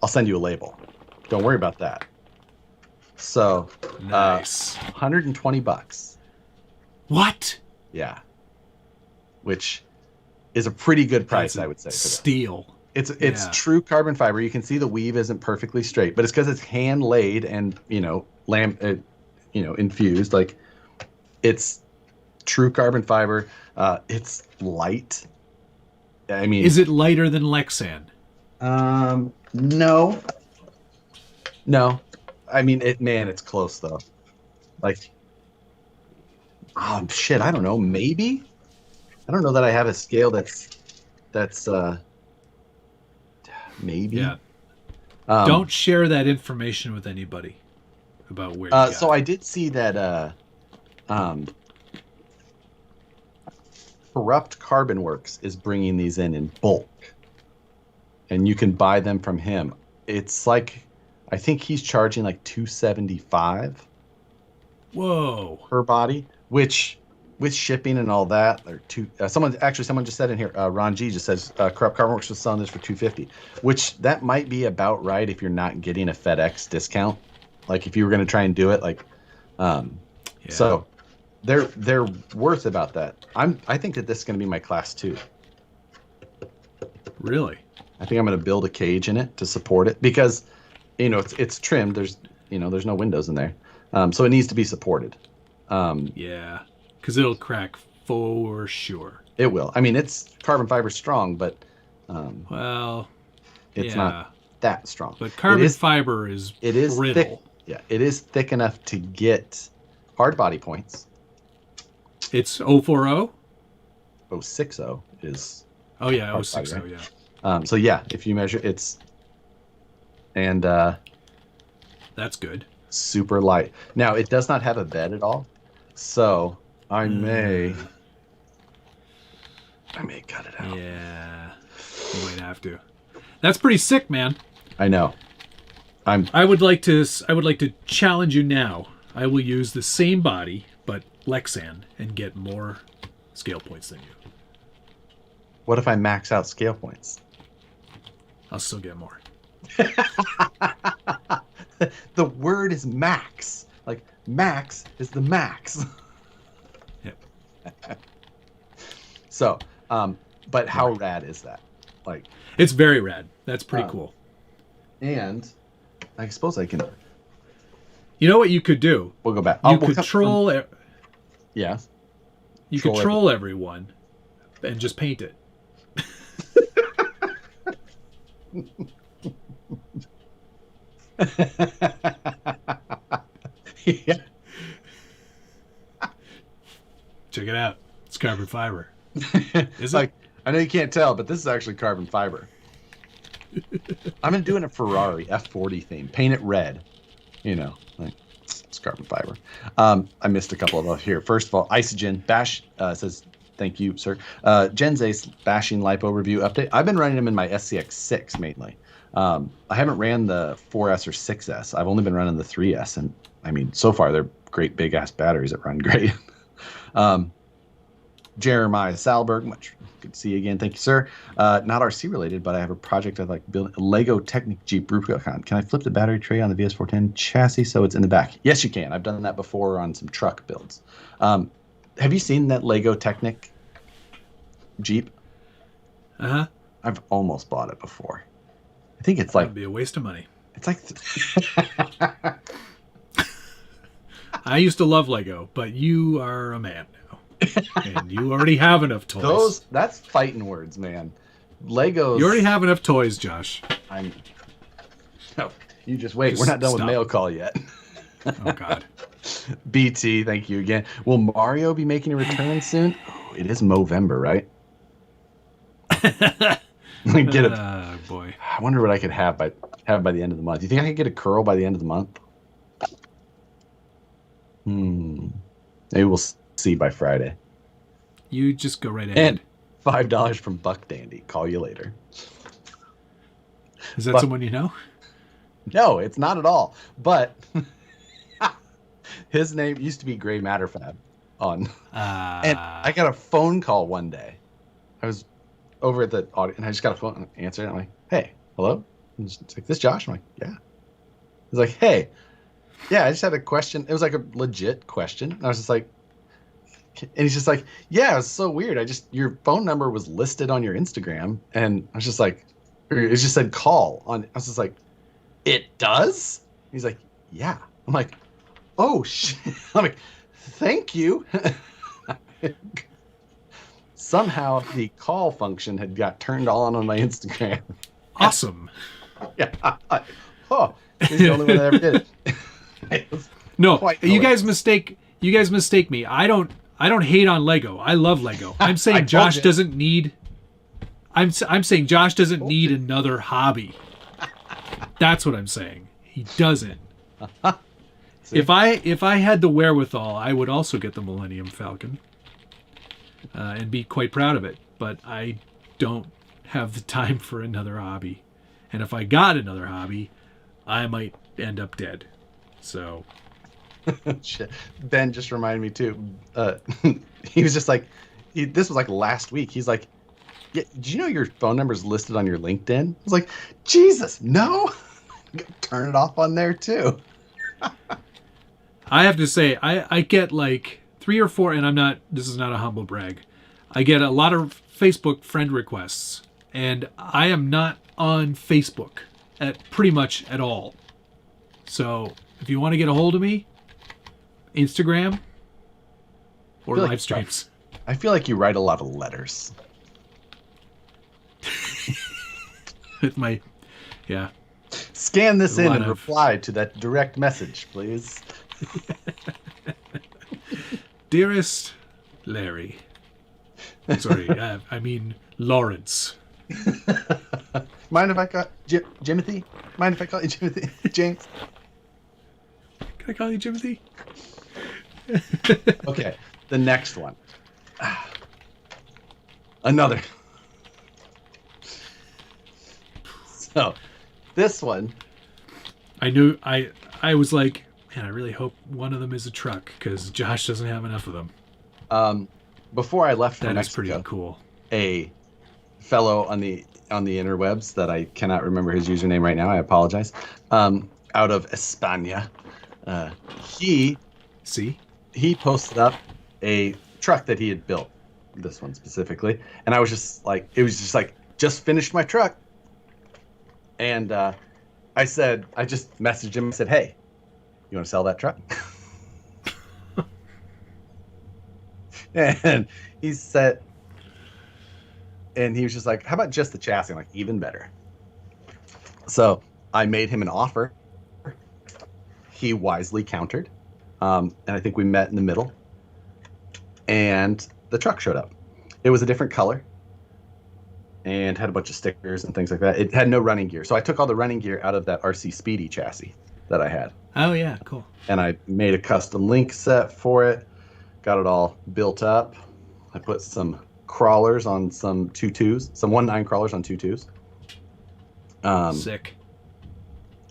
I'll send you a label. Don't worry about that. So,
Nice.
$120.
What?
Yeah. Which is a pretty good price,
That's
I would say. For that.
Steel.
It's
Yeah.
true carbon fiber. You can see the weave isn't perfectly straight, but it's because it's hand laid and infused. Like, it's true carbon fiber. It's light. I mean,
Is it lighter than Lexan?
no. I mean, it's close though. Like, oh shit, I don't know. Maybe. I don't know that I have a scale that's maybe.
Yeah. Don't share that information with anybody about where you got
so
it.
I did see that Corrupt Carbon Works is bringing these in bulk, and you can buy them from him. It's like, I think he's charging like $275
Whoa.
per body, which with shipping and all that, or someone just said in here, Ron G just says Corrupt Carbon Works was selling this for $250, which that might be about right if you're not getting a FedEx discount. Like if you were going to try and do it, like, so they're worth about that. I think that this is going to be my class 2.
Really?
I think I'm going to build a cage in it to support it because, it's trimmed. There's no windows in there, so it needs to be supported.
Yeah, because it'll crack for sure.
It will. I mean, it's carbon fiber strong, but
Well,
it's
yeah.
not that strong.
But carbon fiber is brittle.
thick. Yeah, it is thick enough to get hard body points.
It's 040?
060 is.
Oh yeah,
hard
060,
body, right?
yeah.
So yeah, if you measure, it's and
That's good.
super light. Now it does not have a bed at all, so I may cut it out.
Yeah, you might have to. That's pretty sick, man.
I know.
I would like to challenge you now. I will use the same body, but Lexan, and get more scale points than you.
What if I max out scale points?
I'll still get more.
The word is max. Like, max is the max.
Yep.
So, but how rad is that? Like,
it's very rad. That's pretty cool.
And I suppose I can.
You know what you could do?
We'll go back.
You could troll.
Yeah.
You could troll everyone, and just paint it.
Yeah.
Check it out. It's carbon fiber.
Is it? I know you can't tell, but this is actually carbon fiber. I'm gonna do a Ferrari F40 theme. Paint it red. You know, like it's carbon fiber. I missed a couple of those here. First of all, Isogen Bash says thank you, sir. Gen Z's bashing lipo review update. I've been running them in my SCX6 mainly. I haven't ran the 4S or 6S. I've only been running the 3S, and I mean, so far they're great big ass batteries that run great. Jeremiah Salberg, much good to see you again. Thank you, sir. Not RC related, but I have a project I'd like to build. A Lego Technic Jeep Rubicon. Can I flip the battery tray on the VS410 chassis so it's in the back? Yes, you can. I've done that before on some truck builds. Have you seen that Lego Technic Jeep?
Uh-huh.
I've almost bought it before. I think it's like...
That'd be a waste of money.
It's like...
I used to love Lego, but you are a man now. And you already have enough toys.
That's fighting words, man. Legos...
You already have enough toys, Josh.
No, you just wait. We're not done with mail call yet.
Oh, God.
BT, thank you again. Will Mario be making a return soon? Oh, it is Movember, right? Get a
boy.
I wonder what I could have by the end of the month. Do you think I could get a curl by the end of the month? Maybe we'll see by Friday.
You just go right ahead.
And $5 from Buck Dandy. Call you later.
Is that someone you know?
No, it's not at all. But his name used to be Gray Matter Fab on. And I got a phone call one day. I was over at the audio, and I just got a phone answer. And I'm like, "Hey, hello." And it's like, "This Josh?" I'm like, "Yeah." He's like, "Hey, yeah, I just had a question." It was like a legit question. And I was just like, and he's just like, "Yeah, it's so weird. Your phone number was listed on your Instagram," and I was just like, it just said call on. I was just like, "It does?" He's like, "Yeah." I'm like, "Oh shit!" I'm like, "Thank you." Somehow the call function had got turned on my Instagram.
Awesome.
Yeah. Oh, he's the only one that ever did it.
No, you guys mistake me. I don't hate on Lego. I love Lego. I'm saying Josh doesn't need. I'm saying Josh doesn't need another hobby. That's what I'm saying. He doesn't. If I had the wherewithal, I would also get the Millennium Falcon. And be quite proud of it, but I don't have the time for another hobby. And if I got another hobby, I might end up dead. So,
shit. Ben just reminded me too. He was just like, this was like last week. He's like, "Yeah, did you know your phone number is listed on your LinkedIn?" I was like, "Jesus, no!" Turn it off on there too.
I have to say, I get like 3 or 4, and this is not a humble brag. I get a lot of Facebook friend requests, and I am not on Facebook pretty much at all. So if you want to get a hold of me, Instagram or live streams.
I feel like you write a lot of letters.
With
Scan this in and reply to that direct message, please.
Dearest Larry. Sorry, I mean Lawrence.
Mind if I call Jimothy? Mind if I call you Jimothy? James?
Can I call you Jimothy?
Okay, the next one. Another. So, this one.
I was like, man, I really hope one of them is a truck, because Josh doesn't have enough of them.
Before I left for Mexico,
that is pretty cool.
A fellow on the interwebs that I cannot remember his username right now. I apologize. Out of España, he posted up a truck that he had built. This one specifically, and I was just like, just finished my truck, and I just messaged him and said, hey, you want to sell that truck? And he said, and he was just like, how about just the chassis? I'm like, even better. So I made him an offer. He wisely countered, and I think we met in the middle, and the truck showed up. It was a different color and had a bunch of stickers and things like that. It had no running gear. So I took all the running gear out of that RC Speedy chassis that I had.
Oh, yeah, cool.
And I made a custom link set for it, got it all built up. I put some crawlers on some 2.2s, some 1.9 crawlers on 2.2s.
Sick.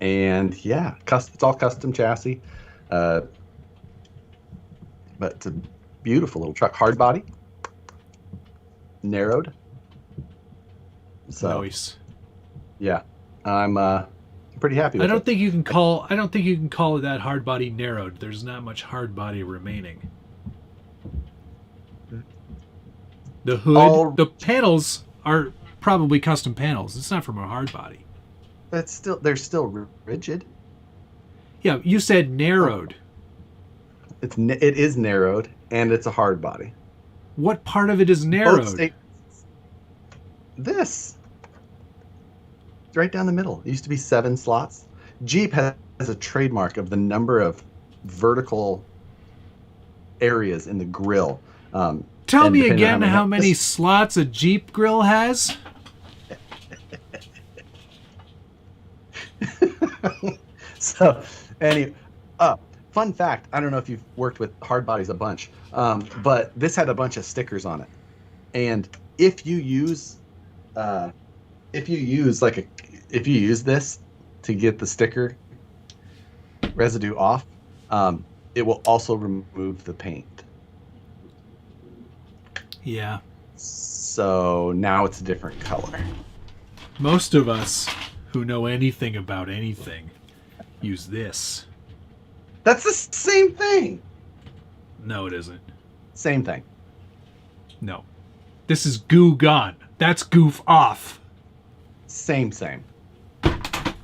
And yeah, it's all custom chassis. But it's a beautiful little truck, hard body, narrowed. So
nice.
Yeah, I'm pretty happy with it.
I don't think you can call it that hard body narrowed. There's not much hard body remaining. The hood, the panels are probably custom panels. It's not from a hard body.
They're still rigid.
Yeah, you said narrowed.
It is narrowed, and it's a hard body.
What part of it is narrowed?
This. It's right down the middle. It used to be 7 slots. Jeep has a trademark of the number of vertical areas in the grill.
Tell me again how many slots a Jeep grill has?
So, anyway, fun fact, I don't know if you've worked with hard bodies a bunch, but this had a bunch of stickers on it. And if you use this to get the sticker residue off, it will also remove the paint.
Yeah.
So now it's a different color.
Most of us who know anything about anything use this.
That's the same thing.
No, it isn't.
Same thing.
No. This is goo gone. That's goof off.
Same.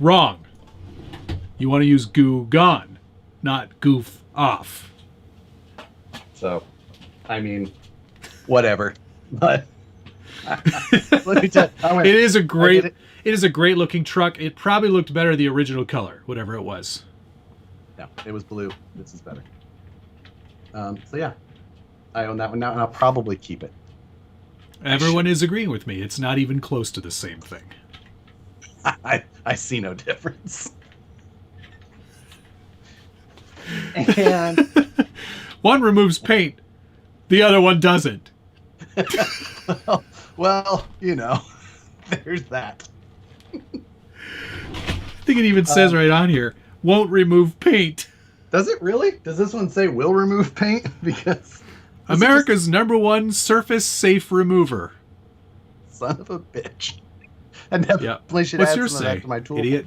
Wrong. You want to use goo gone, not goof off.
So, I mean, whatever. But let me tell you,
it is a great looking truck. It probably looked better the original color, whatever it was.
No, it was blue. This is better. So yeah, I own that one now, and I'll probably keep it.
Everyone is agreeing with me. It's not even close to the same thing.
I see no difference. And
one removes paint, the other one doesn't.
well, there's that.
I think it even says right on here, won't remove paint.
Does it really? Does this one say will remove paint? Because
America's #1 surface safe remover.
Son of a bitch. I definitely should add some of that to my tool.
Idiot.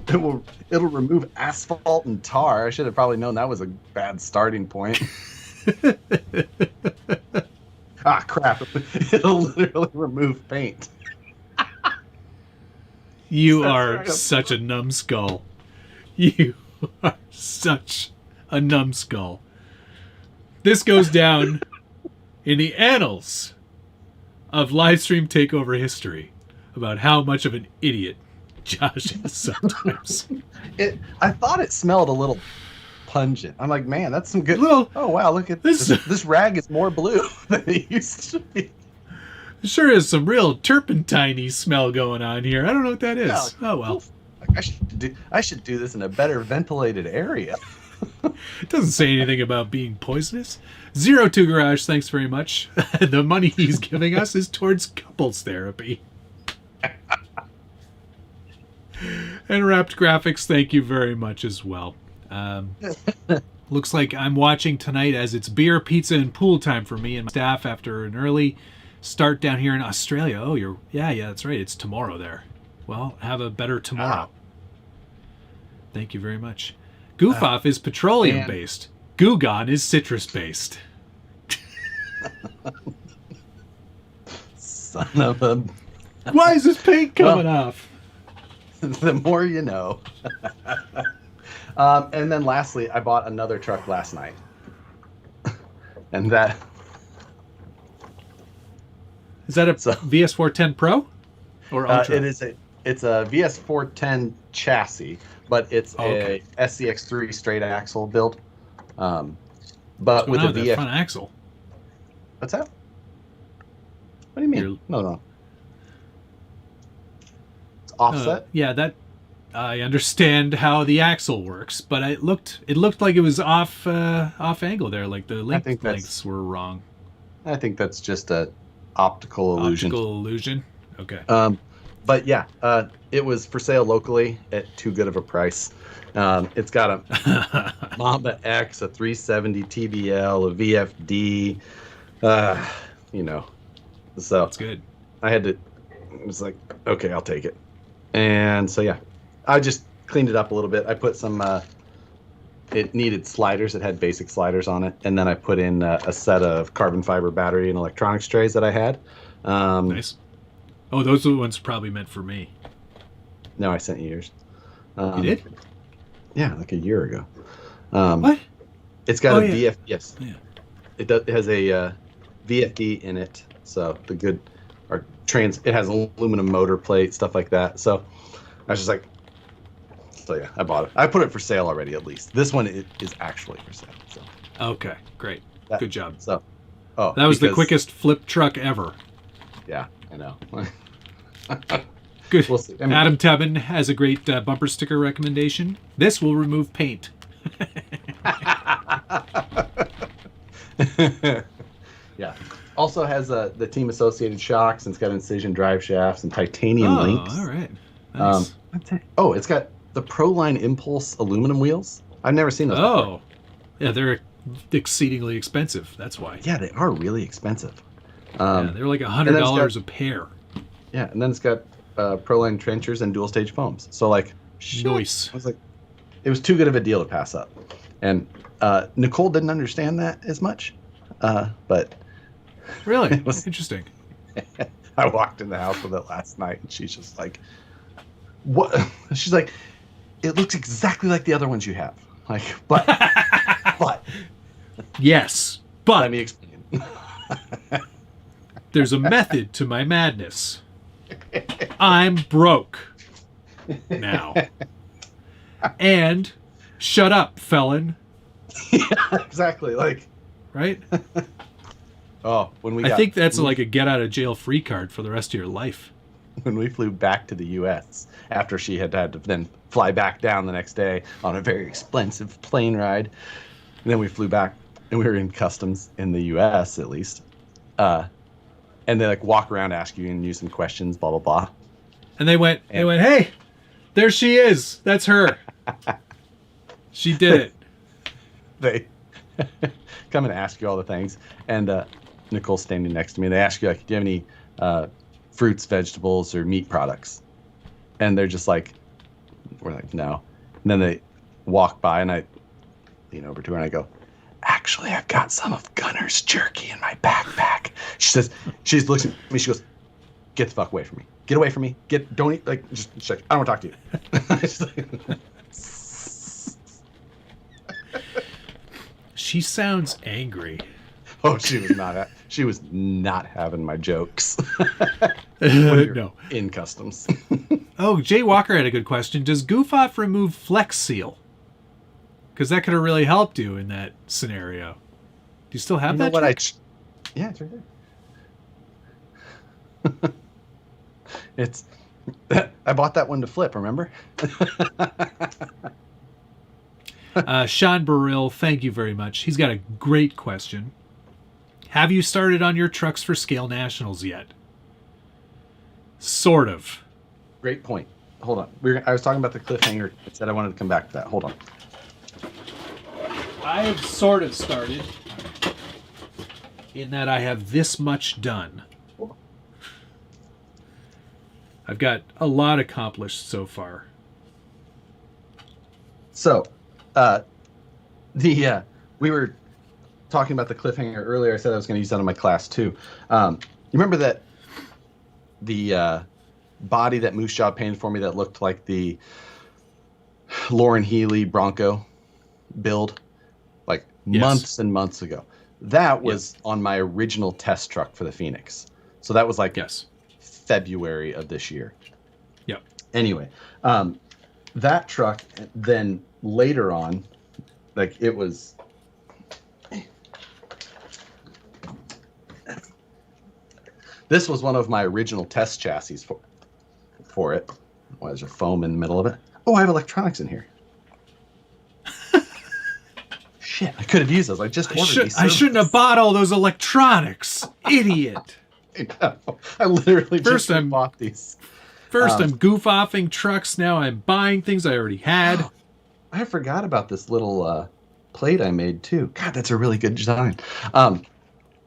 It'll remove asphalt and tar. I should have probably known that was a bad starting point. Ah, crap. It'll literally remove paint.
You are such a numbskull. You are such a numbskull. This goes down in the annals of livestream takeover history about how much of an idiot Josh is sometimes.
I thought it smelled a little pungent. I'm like, man, that's some good. Oh wow, look at this. This rag is more blue than it used to be.
Sure is some real turpentine-y smell going on here. I don't know what that is. Yeah, oh well.
I should do this in a better ventilated area.
It doesn't say anything about being poisonous. 02 Garage, thanks very much. The money he's giving us is towards couples therapy. And Wrapped Graphics, thank you very much as well. Looks like I'm watching tonight as it's beer, pizza, and pool time for me and my staff after an early start down here in Australia. Oh, yeah, that's right. It's tomorrow there. Well, have a better tomorrow. Thank you very much. Goof Off is petroleum based. Goo is citrus based.
Son of a...
Why is this paint coming off?
The more you know. And then lastly, I bought another truck last night. And that...
Is that a VS410 Pro? Or Ultra?
It's a VS410 chassis, but it's a SCX3 straight axle build. But with a
VF front axle.
What's that? What do you mean? No. It's offset?
Yeah, that I understand how the axle works, but it looked like it was off angle there, like the lengths were wrong.
I think that's just a optical illusion.
Okay.
But yeah, it was for sale locally at too good of a price. It's got a Mamba X, a 370 TBL, a VFD, So
that's good.
It was like, okay, I'll take it. And so yeah, I just cleaned it up a little bit. I put some. It needed sliders. It had basic sliders on it, and then I put in a set of carbon fiber battery and electronics trays that I had.
Nice. Oh, those are the ones probably meant for me.
No, I sent you yours.
You did?
Yeah, like a year ago.
What?
It's got a VF.
Yes. Yeah.
It has a VFD in it, so it has aluminum motor plate, stuff like that. So I was just like, so yeah, I bought it. I put it for sale already, at least. This one is actually for sale. So.
Okay, great. Good job.
So,
that was the quickest flip truck ever.
Yeah, I know.
Good. We'll see. Adam Tubman has a great bumper sticker recommendation. This will remove paint.
Yeah. Also has the team associated shocks, and it's got incision drive shafts and titanium links.
All right. Nice.
It's got the Proline Impulse aluminum wheels. I've never seen those before.
Yeah, they're exceedingly expensive. That's why.
Yeah, they are really expensive.
They're like $100 a pair.
Yeah, and then it's got Proline trenchers and dual stage foams. So like,
nice.
I was like, it was too good of a deal to pass up. And Nicole didn't understand that as much, but
really, it was interesting.
I walked in the house with it last night, and she's just like, "What?" She's like, "It looks exactly like the other ones you have." Like, but
yes, but
let me explain.
There's a method to my madness. I'm broke now. And shut up, felon.
Yeah, exactly. Like,
right?
I
think that's like a get out of jail free card for the rest of your life.
When we flew back to the U.S. after she had to then fly back down the next day on a very expensive plane ride, and then we flew back, and we were in customs in the U.S. at least, and they like walk around, ask you and you some questions, blah blah blah,
and they went, hey, there she is. That's her. She did it.
They come and ask you all the things, and Nicole's standing next to me. They ask you, like, do you have any fruits, vegetables, or meat products? And they're just like, we're like, no. And then they walk by, and I lean over to her and I go, actually, I've got some of Gunner's jerky in my backpack. She looks at me, she goes, get the fuck away from me. Get away from me. Don't eat, like, just check. I don't want to talk to you.
She sounds angry.
Oh, she was not having my jokes.
No.
In customs.
Oh, Jay Walker had a good question. Does Goof Off remove Flex Seal? Because that could have really helped you in that scenario. Do you still have that?
Yeah, it's right there. I bought that one to flip, remember?
Sean Burrill, thank you very much. He's got a great question. Have you started on your Trucks for Scale Nationals yet? Sort of.
Great point. Hold on. I was talking about the cliffhanger. I said I wanted to come back to that. Hold on.
I have sort of started in that I have this much done. I've got a lot accomplished so far.
So, we were talking about the cliffhanger earlier. I said I was going to use that on my class too. You remember that the body that Moose Jaw painted for me that looked like the Lauren Healy Bronco build, like months and months ago? That was on my original test truck for the Phoenix. So that was like February of this year.
Yep.
Anyway, that truck then later on, like it was. This was one of my original test chassis for it. Why is there foam in the middle of it? Oh, I have electronics in here. Shit, I could have used those. I just ordered these.
I shouldn't have bought all those electronics. Idiot.
I literally just bought these.
First, I'm goof-offing trucks. Now I'm buying things I already had.
I forgot about this little plate I made, too. God, that's a really good design.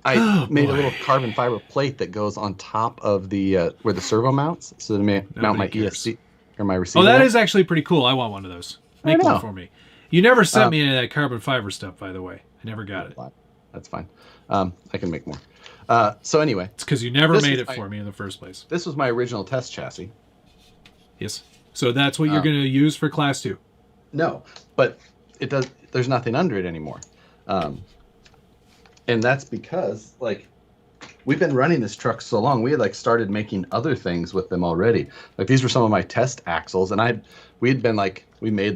I made a little carbon fiber plate that goes on top of the where the servo mounts, so to mount my ESC or my receiver.
Oh, that is actually pretty cool. I want one of those. Make one for me. You never sent me any of that carbon fiber stuff, by the way. I never got it.
That's fine. I can make more. So anyway,
it's because you never made it for me in the first place.
This was my original test chassis.
Yes. So that's what you're going to use for Class 2.
No, but it does. There's nothing under it anymore. And that's because, like, we've been running this truck so long. We had, like, started making other things with them already. Like, these were some of my test axles. And we made,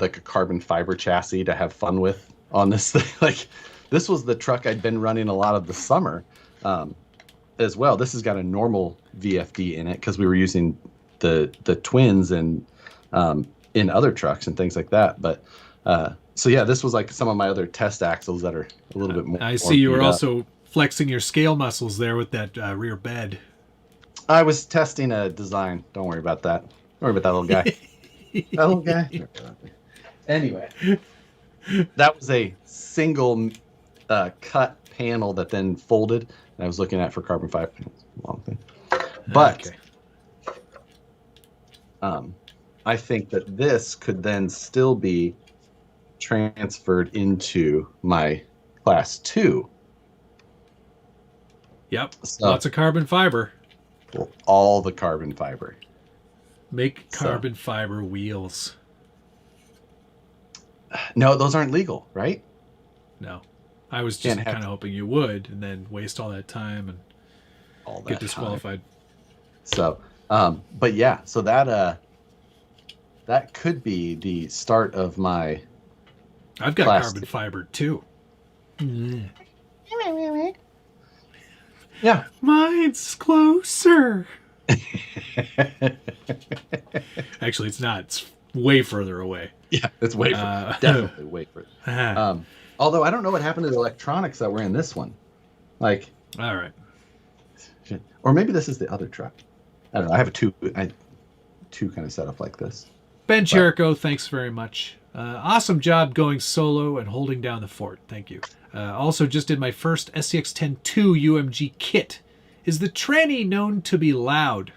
like, a carbon fiber chassis to have fun with on this thing. Like, this was the truck I'd been running a lot of the summer as well. This has got a normal VFD in it because we were using the twins and in other trucks and things like that. But so yeah, this was like some of my other test axles that are a little bit more.
I see you were also flexing your scale muscles there with that rear bed.
I was testing a design. Don't worry about that. Don't worry about that little guy. That little guy. Anyway, that was a single cut panel that then folded. And I was looking at for carbon fiber. Long thing, but I think that this could then still be transferred into my Class 2.
Yep. So, lots of carbon fiber.
Well, all the carbon fiber.
Make carbon fiber wheels.
No, those aren't legal, right?
No. I was just kind of hoping you would, and then waste all that time and get disqualified.
So, but yeah, so that could be the start of my.
I've got carbon fiber too.
Yeah,
mine's closer. Actually, it's not. It's way further away.
Yeah, it's way definitely way further. Although I don't know what happened to the electronics that were in this one. Like,
all right,
or maybe this is the other truck. I don't know. I have two kind of set up like this.
Ben Jericho, thanks very much. Awesome job going solo and holding down the fort. Thank you. Also just did my first SCX-10-2 UMG kit. Is the tranny known to be loud?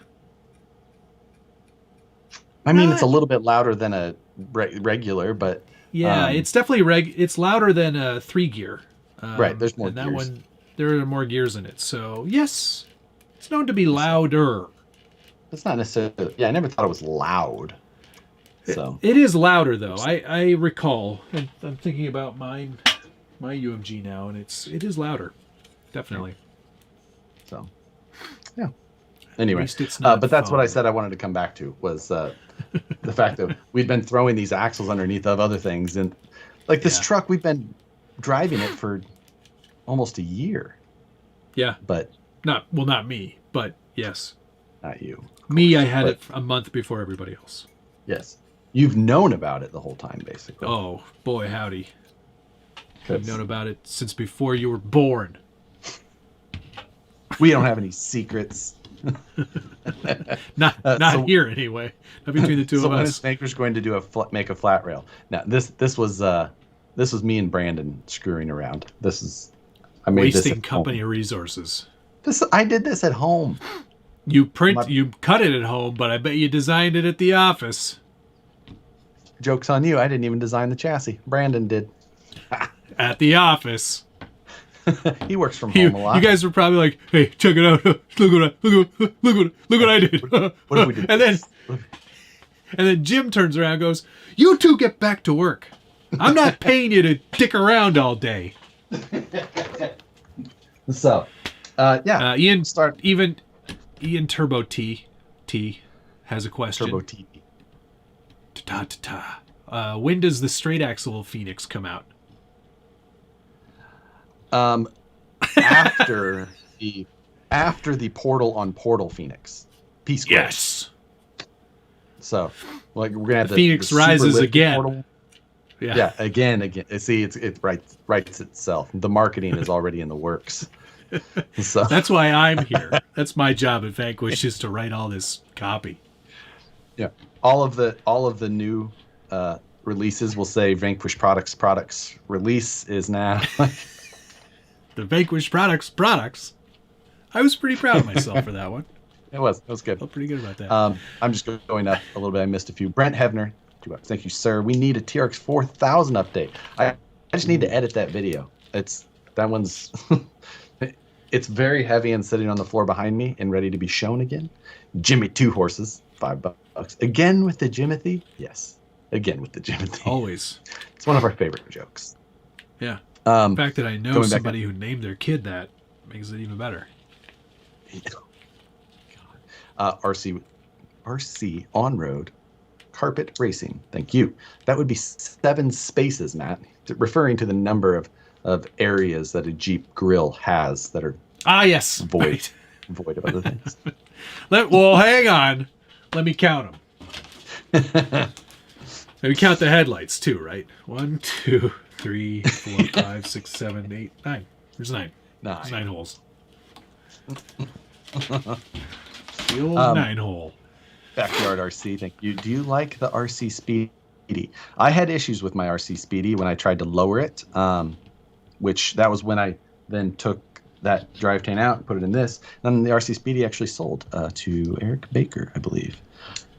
I mean, it's a little bit louder than a regular, but...
Yeah, it's definitely it's louder than a 3-gear.
Right, there's more gears.
That one, there are more gears in it. So, yes, it's known to be louder.
It's not necessarily... Yeah, I never thought it was loud. So
it is louder though. I recall. I'm thinking about my UMG now, and it is louder, definitely.
So yeah. Anyway, but that's what I said I wanted to come back to was the fact that we'd been throwing these axles underneath of other things, and like this truck, we've been driving it for almost a year.
Yeah,
but
not me, but yes,
not you.
Me, I had it a month before everybody else.
Yes. You've known about it the whole time, basically.
Oh, boy, howdy. I've known about it since before you were born.
We don't have any secrets.
not here, anyway. Not between the two of us.
So when is Maker's going to make a flat rail? Now, this was me and Brandon screwing around.
Wasting company resources.
I did this at home.
You cut it at home, but I bet you designed it at the office.
Joke's on you. I didn't even design the chassis. Brandon did.
At the office.
He works from home a lot.
You guys were probably like, "Hey, check it out! Look what I did!"
What did we do?
And then Jim turns around and goes, "You two get back to work. I'm not paying you to dick around all day."
So,
Ian Turbo T has a question.
Turbo T.
When does the straight axle Phoenix come out?
After the Portal on Portal Phoenix. Peace.
Yes.
So, like, we're gonna have
the Phoenix rises again.
Portal. Yeah, again. See, it writes itself. The marketing is already in the works. So
that's why I'm here. That's my job at Vanquish, is to write all this copy.
Yeah, all of the new releases will say Vanquish products release is now.
The Vanquish products. I was pretty proud of myself for that one.
It was good.
Felt pretty good about that.
I'm just going up a little bit. I missed a few. Brent Hevner, $2. Thank you, sir. We need a TRX 4000 update. I just need to edit that video. It's very heavy and sitting on the floor behind me and ready to be shown again. Jimmy 2 Horses, $5. Again with the Jimothy? Yes. Again with the Jimothy.
Always.
It's one of our favorite jokes.
Yeah. The fact that I know somebody who named their kid that makes it even better. RC on road carpet racing. Thank you. That would be 7 spaces, Matt, referring to the number of areas that a Jeep grill has that are void of other things. Well, hang on. Let me count them. Let me count the headlights too, right? 1, 2, 3, 4, 5, 6, 7, 8, 9. There's 9. There's 9 holes. The old 9 hole.
Backyard RC, thank you. Do you like the RC Speedy? I had issues with my RC Speedy when I tried to lower it, which that was when I then took that drivetrain out and put it in this. And then the RC Speedy actually sold to Eric Baker, I believe.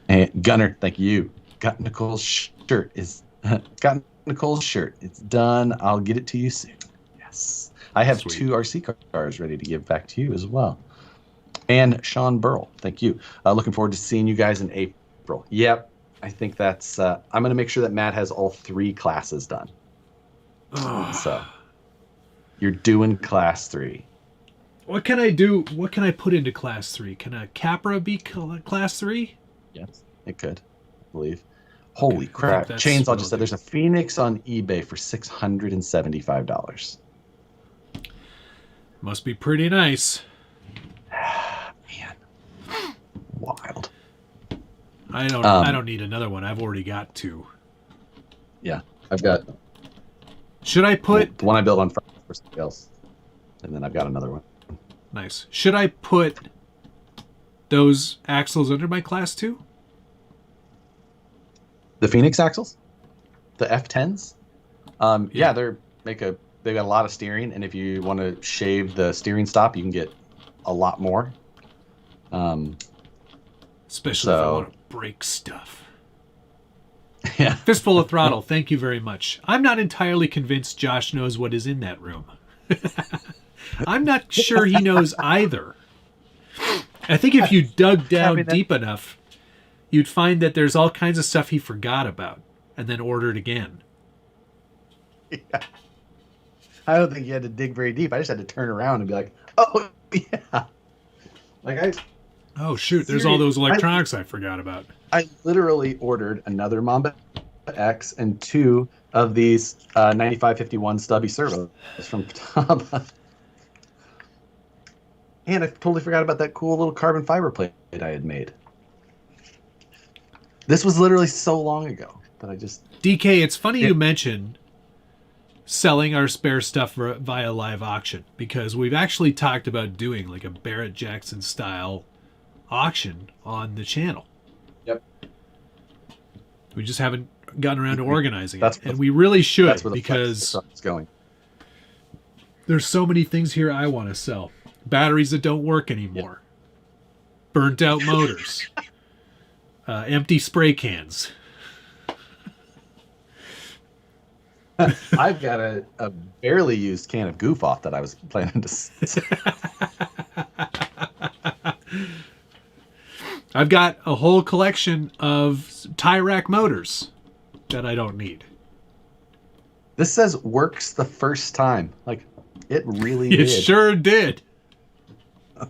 And Gunner, thank you. Got Nicole's shirt. It's done. I'll get it to you soon. Yes. I have Sweet. 2 RC cars ready to give back to you as well. And Sean Burrell, thank you. Looking forward to seeing you guys in April. Yep, I think that's. I'm going to make sure that Matt has all 3 classes done. So you're doing class 3.
What can I do? What can I put into class 3? Can a Capra be class 3?
Yes, it could. I believe. Holy crap! Chainsaw just said there's a Phoenix on eBay for $675.
Must be pretty nice.
Man, wild.
I don't need another one. I've already got 2.
Yeah, I've got.
Should I put
the one I built on Friday for somebody else, and then I've got another one.
Nice. Should I put those axles under my class 2?
The Phoenix axles, the F10s. Yeah, they got a lot of steering, and if you want to shave the steering stop, you can get a lot more.
Especially if I want to break stuff.
Yeah.
Fistful of Throttle, thank you very much. I'm not entirely convinced Josh knows what is in that room. I'm not sure he knows either. I think if you dug down deep enough, you'd find that there's all kinds of stuff he forgot about and then ordered again.
Yeah. I don't think you had to dig very deep. I just had to turn around and be like, oh, yeah.
Oh, shoot. There's all those electronics I forgot about.
I literally ordered another Mamba X and 2 of these 9551 stubby servos from Taba. And I totally forgot about that cool little carbon fiber plate I had made. This was literally so long ago that I just...
DK, it's funny you mention selling our spare stuff via live auction, because we've actually talked about doing like a Barrett Jackson style auction on the channel.
Yep.
We just haven't gotten around to organizing it. And we really should, because
it's going.
There's so many things here I want to sell. Batteries that don't work anymore. burnt out motors, empty spray cans.
I've got a barely used can of Goof Off that I was planning to.
I've got a whole collection of tie rack motors that I don't need.
This says works the first time. Like, it really
It
did.
sure did.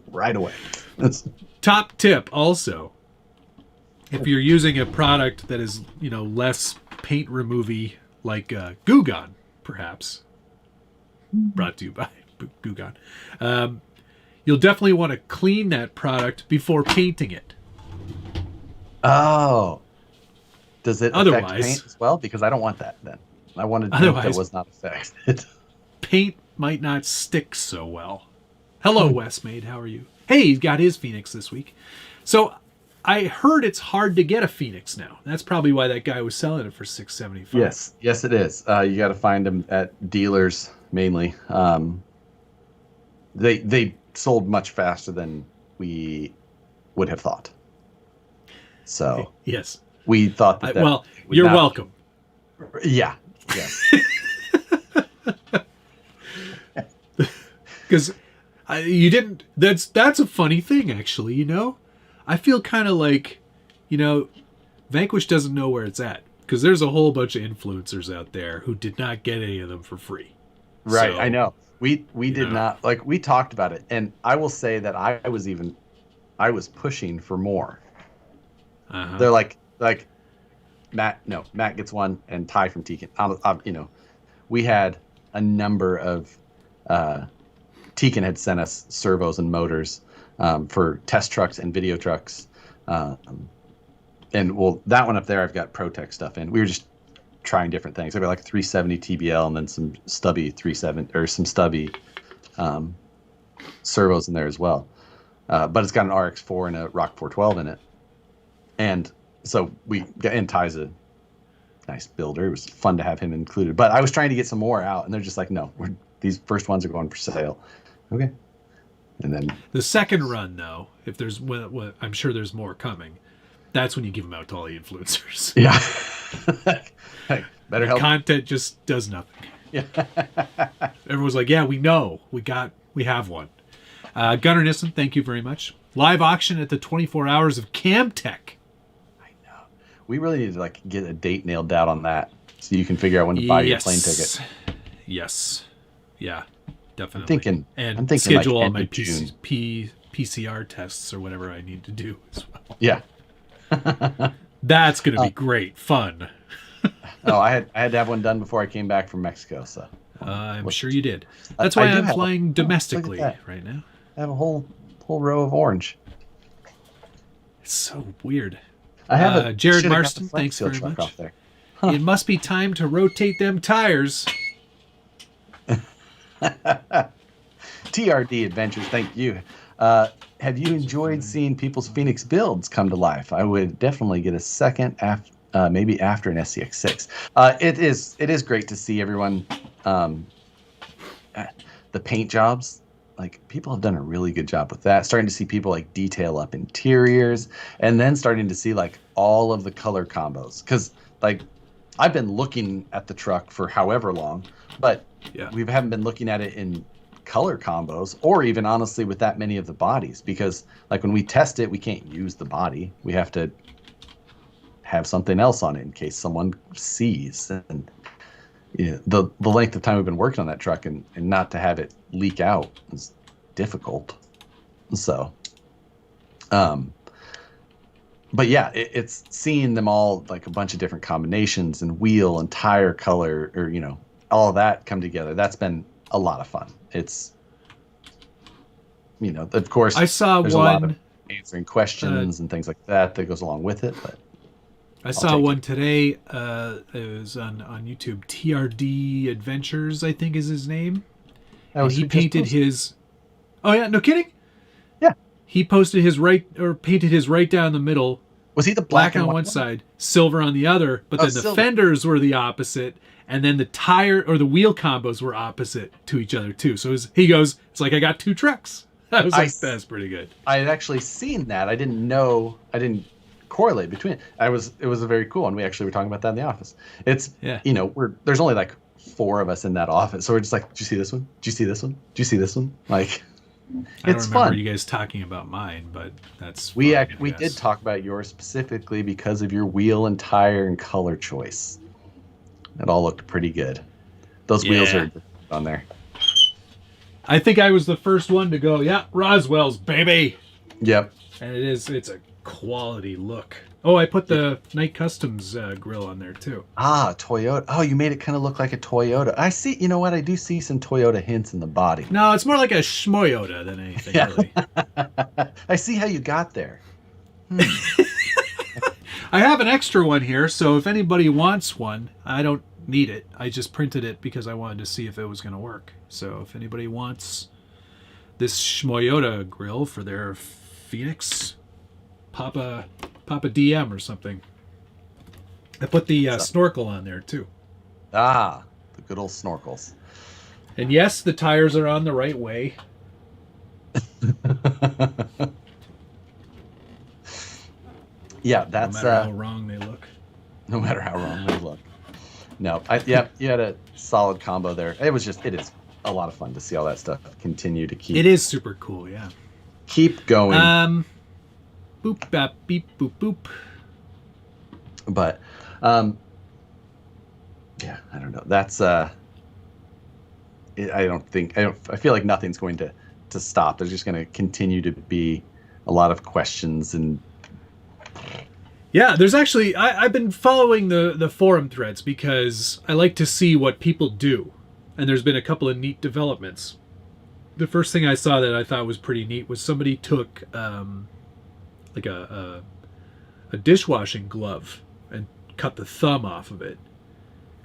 Right away.
Top tip also, if you're using a product that is, less paint removey, like Goo Gone, perhaps, brought to you by Goo Gone, you'll definitely want to clean that product before painting it.
Oh. Does it affect
Otherwise,
paint as well? Because I don't want that then. I wanted to know that was not affected.
Paint might not stick so well. Hello, Westmade. How are you? Hey, he's got his Phoenix this week. So I heard it's hard to get a Phoenix now. That's probably why that guy was selling it for $675.
Yes, it is. You got to find them at dealers mainly. They sold much faster than we would have thought. So
yes,
we thought that.
Well, you're welcome.
Yeah.
Because you didn't. That's a funny thing, actually. I feel kind of like, Vanquish doesn't know where it's at, because there's a whole bunch of influencers out there who did not get any of them for free.
Right,
so,
I know. We did not, like, we talked about it, and I will say that I was pushing for more. They're like Matt gets one, and Ty from Tekin. We had a number of Tekin had sent us servos and motors for test trucks and video trucks. And well, that one up there, I've got ProTech stuff in. We were just trying different things. I've got like a 370 TBL and then some stubby 37 or some stubby servos in there as well. But it's got an RX4 and a Rock 412 in it. And so and Ty's a nice builder. It was fun to have him included. But I was trying to get some more out, and they're just like, no, these first ones are going for sale. Okay. And then
the second run, though, if there's, I'm sure there's more coming. That's when you give them out to all the influencers.
Yeah. Hey, better help.
Content just does nothing.
Yeah.
Everyone's like, yeah, we know. We have one. Gunnar Nissen, thank you very much. Live auction at the 24 Hours of Camtech.
I know. We really need to get a date nailed down on that so you can figure out when to buy your plane ticket.
Yes. Yeah, definitely.
I'm thinking
schedule all
end
my
of June.
PCR tests or whatever I need to do as well.
Yeah.
That's going to be great fun.
Oh, I had to have one done before I came back from Mexico, so
I'm sure you did. That's why I'm flying domestically right now.
I have a whole row of orange.
It's so weird.
I have
Jared Marston, thanks very much. It must be time to rotate them tires.
TRD Adventures, thank you. Have you enjoyed seeing people's Phoenix builds come to life? I would definitely get a second maybe after an SCX6. It is great to see everyone. The paint jobs, people have done a really good job with that. Starting to see people detail up interiors, and then starting to see all of the color combos. Because I've been looking at the truck for however long, but we haven't been looking at it in color combos, or even honestly with that many of the bodies, because when we test it, we can't use the body. We have to have something else on it in case someone sees. And the length of time we've been working on that truck and not to have it leak out is difficult. So but yeah, it's seeing them all a bunch of different combinations and wheel and tire color, or all of that come together. That's been a lot of fun. It's of course
I saw
there's
one
a lot of answering questions and things like that goes along with it, but
I saw one today. It was on YouTube. TRD Adventures, I think, is his name. And he painted his. Oh yeah, no kidding.
Yeah,
he posted painted his right down the middle.
Was he the
black on one side, silver on the other? But then the fenders were the opposite, and then the tire or the wheel combos were opposite to each other too. So he goes, it's like I got two trucks. I was like, that's pretty good.
I had actually seen that. I didn't correlate between it. It was a very cool, and we actually were talking about that in the office. It's there's only like 4 of us in that office, so we're just like, did you see this one? Did you see this one? Did you see this one? Like,
I don't remember you guys talking about mine, but that's
we did talk about yours specifically because of your wheel and tire and color choice. It all looked pretty good. Those wheels are on there.
I think I was the first one to go, yeah, Roswell's, baby.
Yep.
And it's a quality look. Oh, I put the Night Customs grill on there too.
Ah, Toyota. Oh, you made it kind of look like a Toyota. I see. You know what? I do see some Toyota hints in the body.
No, it's more like a Schmoyota than anything, really.
I see how you got there.
I have an extra one here, so if anybody wants one, I don't need it. I just printed it because I wanted to see if it was going to work. So if anybody wants this Schmoyota grill for their Phoenix, pop a DM or something. I put the snorkel on there too.
Ah, the good old snorkels.
And yes, the tires are on the right way.
Yeah, that's
no matter how wrong they look.
No matter how wrong they look. No, you had a solid combo there. It is a lot of fun to see all that stuff continue to keep.
It is super cool, yeah.
Keep going.
Boop bap beep boop boop.
But yeah, I don't know. That's I feel like nothing's going to stop. There's just going to continue to be a lot of questions and
yeah, there's actually I've been following the forum threads because I like to see what people do, and there's been a couple of neat developments. The first thing I saw that I thought was pretty neat was somebody took like a dishwashing glove and cut the thumb off of it,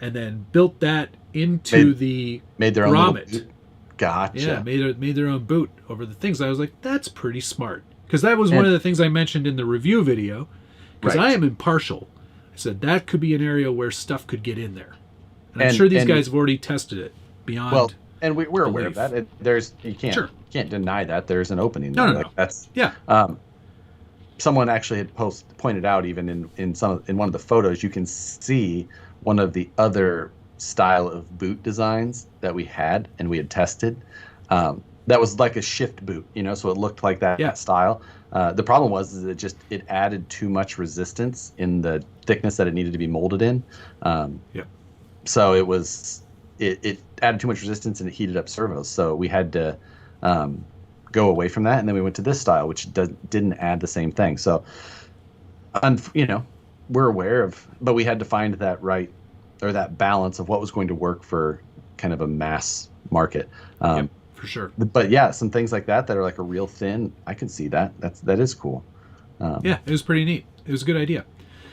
and then built that into
made their own
grommet.
boot. Gotcha.
Yeah, made their own boot over the things. I was like, that's pretty smart, because that was one of the things I mentioned in the review video. Because I am impartial. I said that could be an area where stuff could get in there, and I'm sure these guys have already tested it beyond.
Well, and we're aware of that. You can't deny that there's an opening there.
No.
That's
yeah.
Someone actually had pointed out, even in one of the photos, you can see one of the other style of boot designs that we had tested. That was like a shift boot, so it looked like that style. The problem was it added too much resistance in the thickness that it needed to be molded in. So it added too much resistance and it heated up servos. So we had to go away from that, and then we went to this style, which didn't add the same thing. So, we're aware of, but we had to find that right, or that balance of what was going to work for kind of a mass market.
For sure.
But yeah, some things like that are like a real thin. I can see that. That is cool.
Yeah, it was pretty neat. It was a good idea.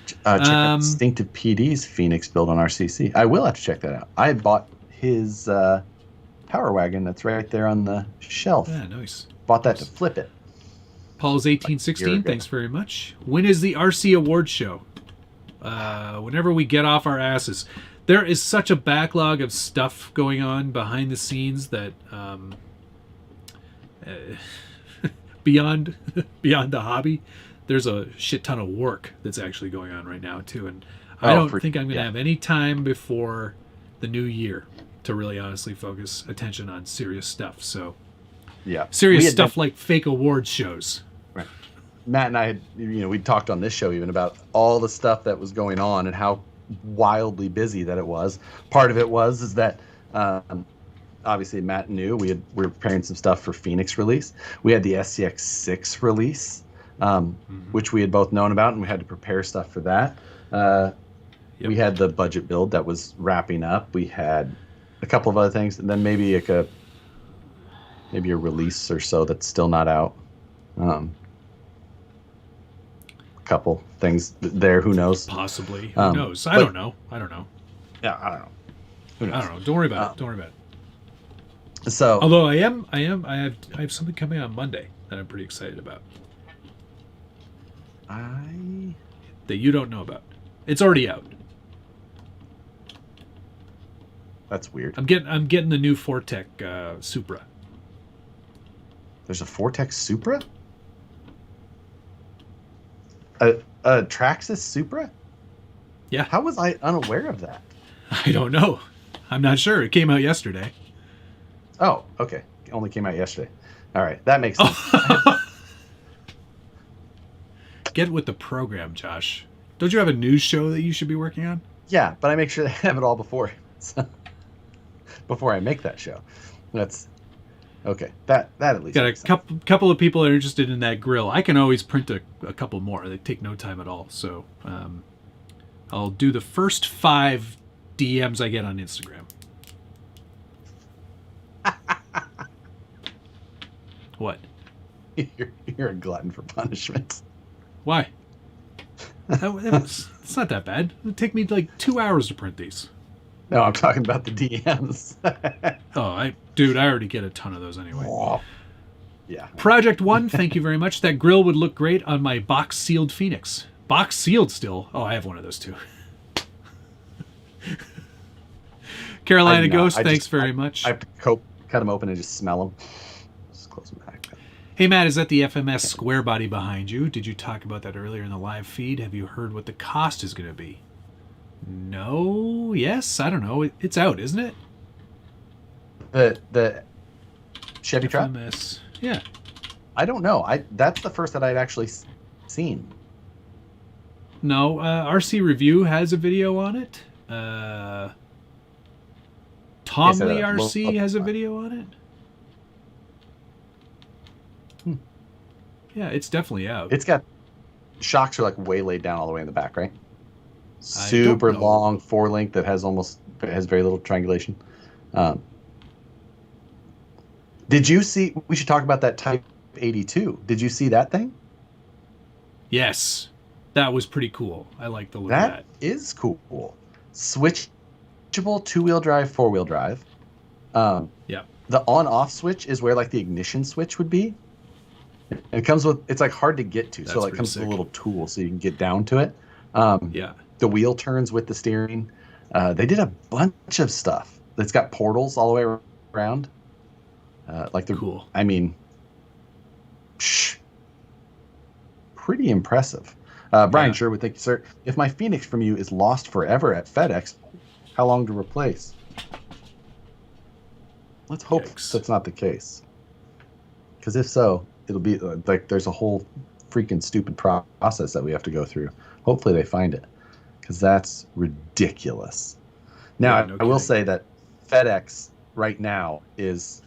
Check out Distinctive PD's Phoenix build on RCC. I will have to check that out. I bought his Power Wagon that's right there on the shelf.
Yeah, nice.
Bought that to flip it.
Paul's 1816, thanks very much. When is the RC Award show? Whenever we get off our asses. There is such a backlog of stuff going on behind the scenes that beyond the hobby, there's a shit ton of work that's actually going on right now too. And I don't think I'm going to have any time before the new year to really honestly focus attention on serious stuff. So serious stuff like fake awards shows.
Right. Matt and I had, we talked on this show even about all the stuff that was going on and how wildly busy that it was. Part of it is that obviously Matt knew we were preparing some stuff for Phoenix release. We had the SCX6 release, which we had both known about, and we had to prepare stuff for that. We had the budget build that was wrapping up. We had a couple of other things, and then maybe a release or so that's still not out. Couple things there. Who knows?
Possibly. Who knows? I don't know.
Yeah, I don't know. Who knows?
I don't know. Don't worry about it. Don't worry about it.
So,
although I have something coming on Monday that I'm pretty excited about. That you don't know about. It's already out.
That's weird.
I'm getting the new Fortec Supra.
There's a Vortex Supra? A Traxxas Supra?
Yeah.
How was I unaware of that?
I don't know. I'm not sure. It came out yesterday.
Oh, okay. It only came out yesterday. All right. That makes sense.
Get with the program, Josh. Don't you have a news show that you should be working on?
Yeah, but I make sure they have it all before I make that show. That's okay. That at least
got a couple of people that are interested in that grill. I can always print a couple more. They take no time at all. So I'll do the first 5 DMs I get on Instagram. What?
You're a glutton for punishment.
Why? It's not that bad. It'd take me like 2 hours to print these.
No, I'm talking about the DMs.
Dude, I already get a ton of those anyway.
Oh. Yeah.
Project 1, thank you very much. That grill would look great on my box sealed Phoenix. Box sealed still? Oh, I have one of those too. Carolina Ghost, thanks very much.
I have to cut them open and just smell them. Just close them back.
Hey Matt, is that the FMS square body behind you? Did you talk about that earlier in the live feed? Have you heard what the cost is going to be? No? Yes? I don't know. It's out, isn't it?
The Chevy truck?
FMS. Yeah.
I don't know. That's the first that I'd actually seen.
No, RC Review has a video on it. Tom Lee RC has a video on it. Yeah, it's definitely out.
It's got shocks are like way laid down all the way in the back, right? Super long 4-link that has very little triangulation. Did you see? We should talk about that Type 82. Did you see that thing?
Yes, that was pretty cool. I like the look of that.
That is cool. Switchable 2-wheel drive, 4-wheel drive.
Yeah.
The on-off switch is where like the ignition switch would be. And it comes with, it's like hard to get to. So it comes with a little tool so you can get down to it.
Yeah.
The wheel turns with the steering. They did a bunch of stuff. It's got portals all the way around.
Cool.
I mean, pretty impressive. Brian Sherwood, thank you, sir. If my Phoenix from you is lost forever at FedEx, how long to replace? Let's hope that's not the case. Because if so, it'll be like there's a whole freaking stupid process that we have to go through. Hopefully they find it, because that's ridiculous. Now, I will say that FedEx right now is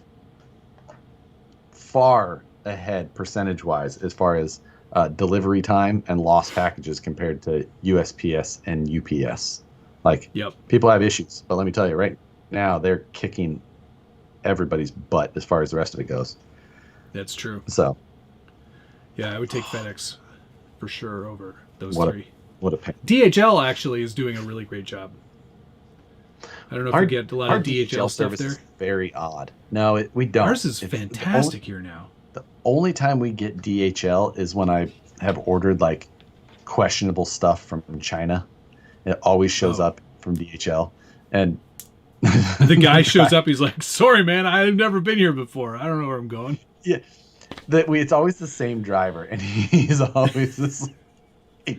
far ahead percentage-wise as far as delivery time and lost packages compared to USPS and UPS. People have issues, but let me tell you, right now they're kicking everybody's butt as far as the rest of it goes. That's true. So,
yeah, I would take FedEx for sure over those three.
What a pain.
DHL actually is doing a really great job. I don't know if we get a lot of DHL stuff there.
Is very odd. No, we don't.
Ours is fantastic here now.
The only time we get DHL is when I have ordered like questionable stuff from China. It always shows up from DHL, and
the guy shows up. He's like, "Sorry, man, I've never been here before. I don't know where I'm going."
Yeah, it's always the same driver, and he's always this.
I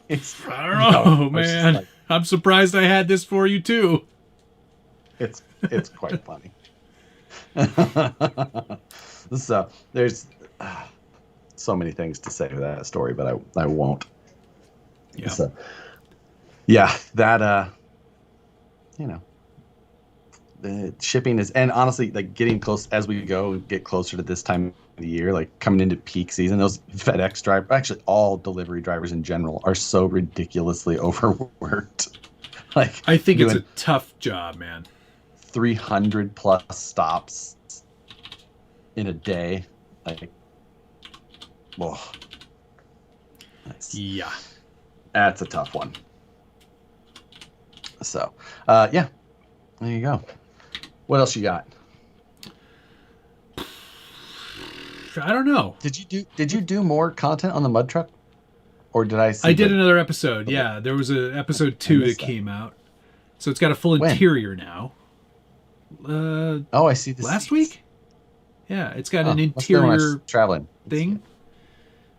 don't know, man. I'm surprised I had this for you too.
It's quite funny. So there's so many things to say to that story, but I won't. Yeah. So, yeah, that the shipping is, and honestly, like getting close as we get closer to this time of the year, like coming into peak season, those FedEx drivers, actually all delivery drivers in general, are so ridiculously overworked. Like,
I think it's a tough job, man.
300 plus stops in a day. Like, whoa.
Yeah.
That's a tough one. So, yeah, there you go. What else you got?
I don't know.
Did you do more content on the mud truck, or did I?
I did another episode. Okay. Yeah, there was a episode 2 that came out, so it's got a full interior now.
I see.
Last week? Yeah, it's got an interior thing,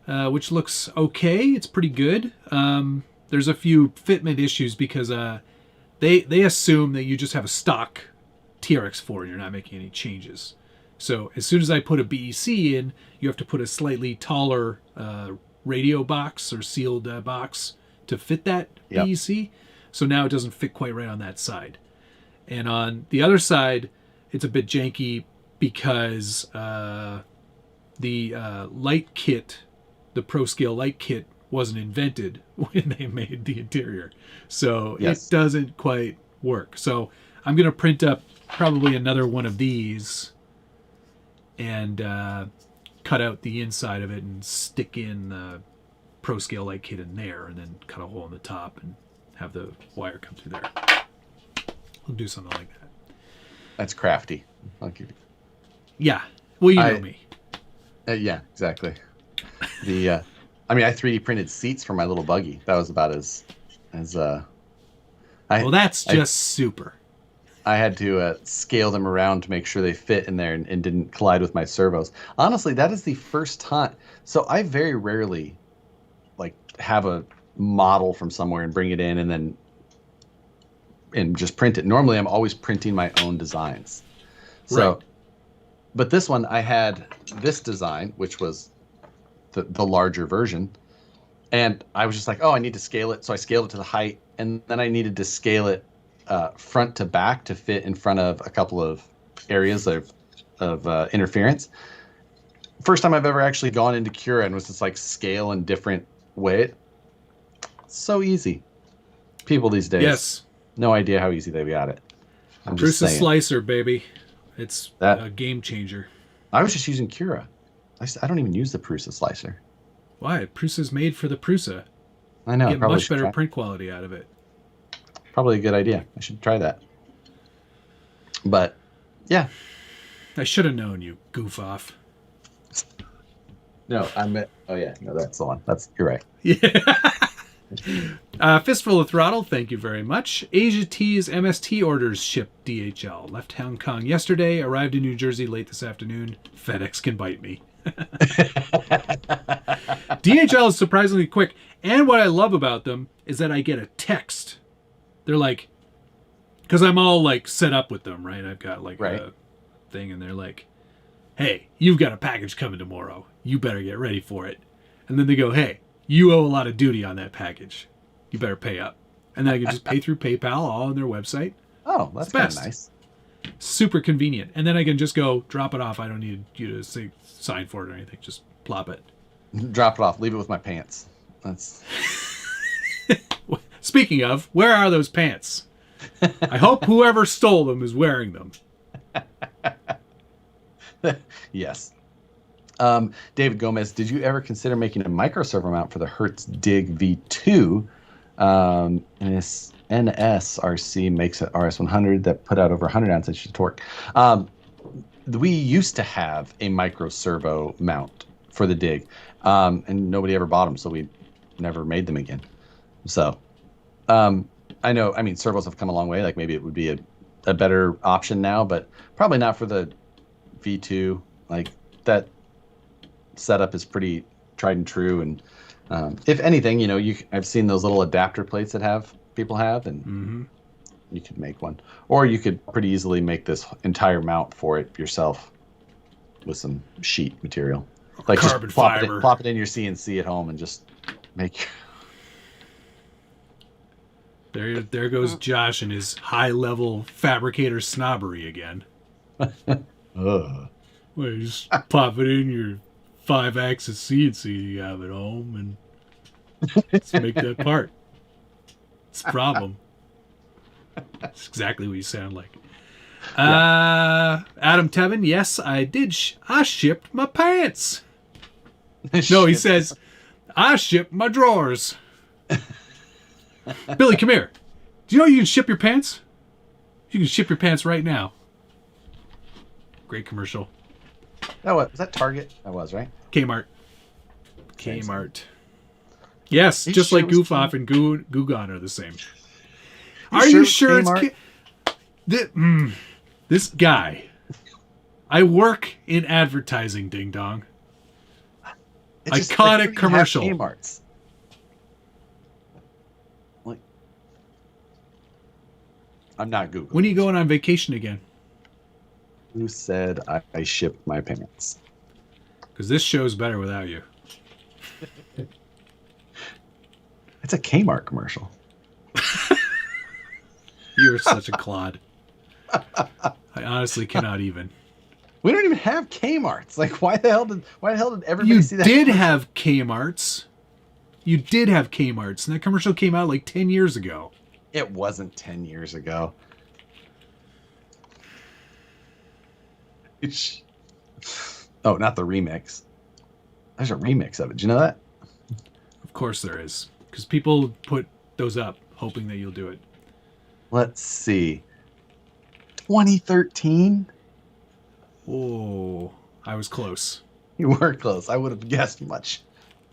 which looks okay. It's pretty good. There's a few fitment issues because they assume that you just have a stock TRX4 and you're not making any changes. So as soon as I put a BEC in, you have to put a slightly taller radio box or sealed box to fit that BEC. So now it doesn't fit quite right on that side. And on the other side, it's a bit janky because the light kit, the Pro Scale light kit, wasn't invented when they made the interior. So it doesn't quite work. So I'm going to print up probably another one of these and cut out the inside of it and stick in the Pro Scale light kit in there and then cut a hole in the top and have the wire come through there. I'll do something like that.
That's crafty. I'll give you.
Yeah. Well, you know me.
Yeah, exactly. I 3D printed seats for my little buggy. That was about as
well, that's just super.
I had to scale them around to make sure they fit in there and didn't collide with my servos. Honestly, that is the first time. So I very rarely have a model from somewhere and bring it in and just print it. Normally, I'm always printing my own designs. So, right. But this one, I had this design, which was the larger version. And I was just like, oh, I need to scale it. So I scaled it to the height. And then I needed to scale it front to back to fit in front of a couple of areas of interference. First time I've ever actually gone into Cura and was just scale in different way. So easy. People these days.
Yes.
No idea how easy they got it.
Prusa slicer, baby. It's a game changer.
I was just using Cura. I don't even use the Prusa slicer.
Why? Prusa's made for the Prusa.
I know.
You get much better print quality out of it.
Probably a good idea. I should try that. But, yeah.
I should have known, you goof off.
No, oh yeah, no, that's the one. You're right.
Yeah. Fistful of Throttle, thank you very much. Asia T's MST orders shipped DHL. Left Hong Kong yesterday, arrived in New Jersey late this afternoon. FedEx can bite me. DHL is surprisingly quick. And what I love about them is that I get a text. They're like, because I'm all set up with them, right? I've got a thing and they're like, hey, you've got a package coming tomorrow. You better get ready for it. And then they go, hey, you owe a lot of duty on that package. You better pay up. And then I can just pay through PayPal all on their website.
Oh, that's kind of nice.
Super convenient. And then I can just go drop it off. I don't need you to sign for it or anything. Just plop it.
Drop it off. Leave it with my pants. That's.
Speaking of, where are those pants? I hope whoever stole them is wearing them.
Yes. David Gomez, did you ever consider making a microservo mount for the Hertz Dig V2? And this NSRC makes an RS100 that put out over 100 ounce inches of torque. We used to have a microservo mount for the Dig, and nobody ever bought them, so we never made them again. So, I know, servos have come a long way. Maybe it would be a better option now, but probably not for the V2. That setup is pretty tried and true. And if anything, I've seen those little adapter plates that people have, and you could make one. Or you could pretty easily make this entire mount for it yourself with some sheet material.
Carbon
just
fiber.
Plop it in your CNC at home and just make...
There goes Josh and his high-level fabricator snobbery again. Well, you just pop it in your 5-axis CNC you have at home and let's make that part. It's a problem. That's exactly what you sound like. Yeah. Adam Tevin, yes, I did. I shipped my pants. No, he says, I shipped my drawers. Billy, come here. Do you know you can ship your pants? You can ship your pants right now. Great commercial.
Was that Target? That was, right?
Kmart. Yes, just like Goof Off and Goo Gone are the same. Are you sure it's this guy? I work in advertising, ding dong.
It's just,
Iconic
like,
commercial.
Kmart's. Like, I'm not Googling.
When are you going on vacation again?
Who said I shipped my pants?
Because this show's better without you.
It's a Kmart commercial.
You're such a clod. I honestly cannot even.
We don't even have Kmart's. Like, why the hell did everybody see that?
You did have Kmart's. You did have Kmart's, and that commercial came out like 10 years ago.
It wasn't 10 years ago. Oh, not the remix. There's a remix of it. Do you know that?
Of course there is. Because people put those up hoping that you'll do it.
Let's see. 2013?
Oh, I was close.
You were close. I would have guessed much.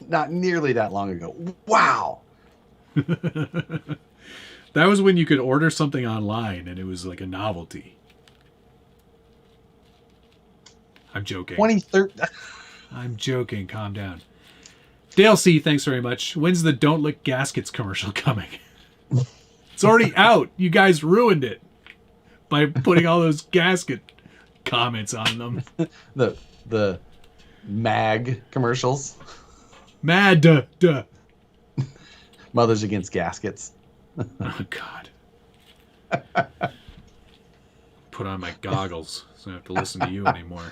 Not nearly that long ago. Wow.
That was when you could order something online and it was like a novelty. I'm joking.
2013.
I'm joking. Calm down. Dale C, thanks very much. When's the Don't Lick Gaskets commercial coming? It's already out. You guys ruined it by putting all those gasket comments on them.
The mag commercials.
Mad duh.
Mothers Against Gaskets.
Oh, God. Put on my goggles so I don't have to listen to you anymore.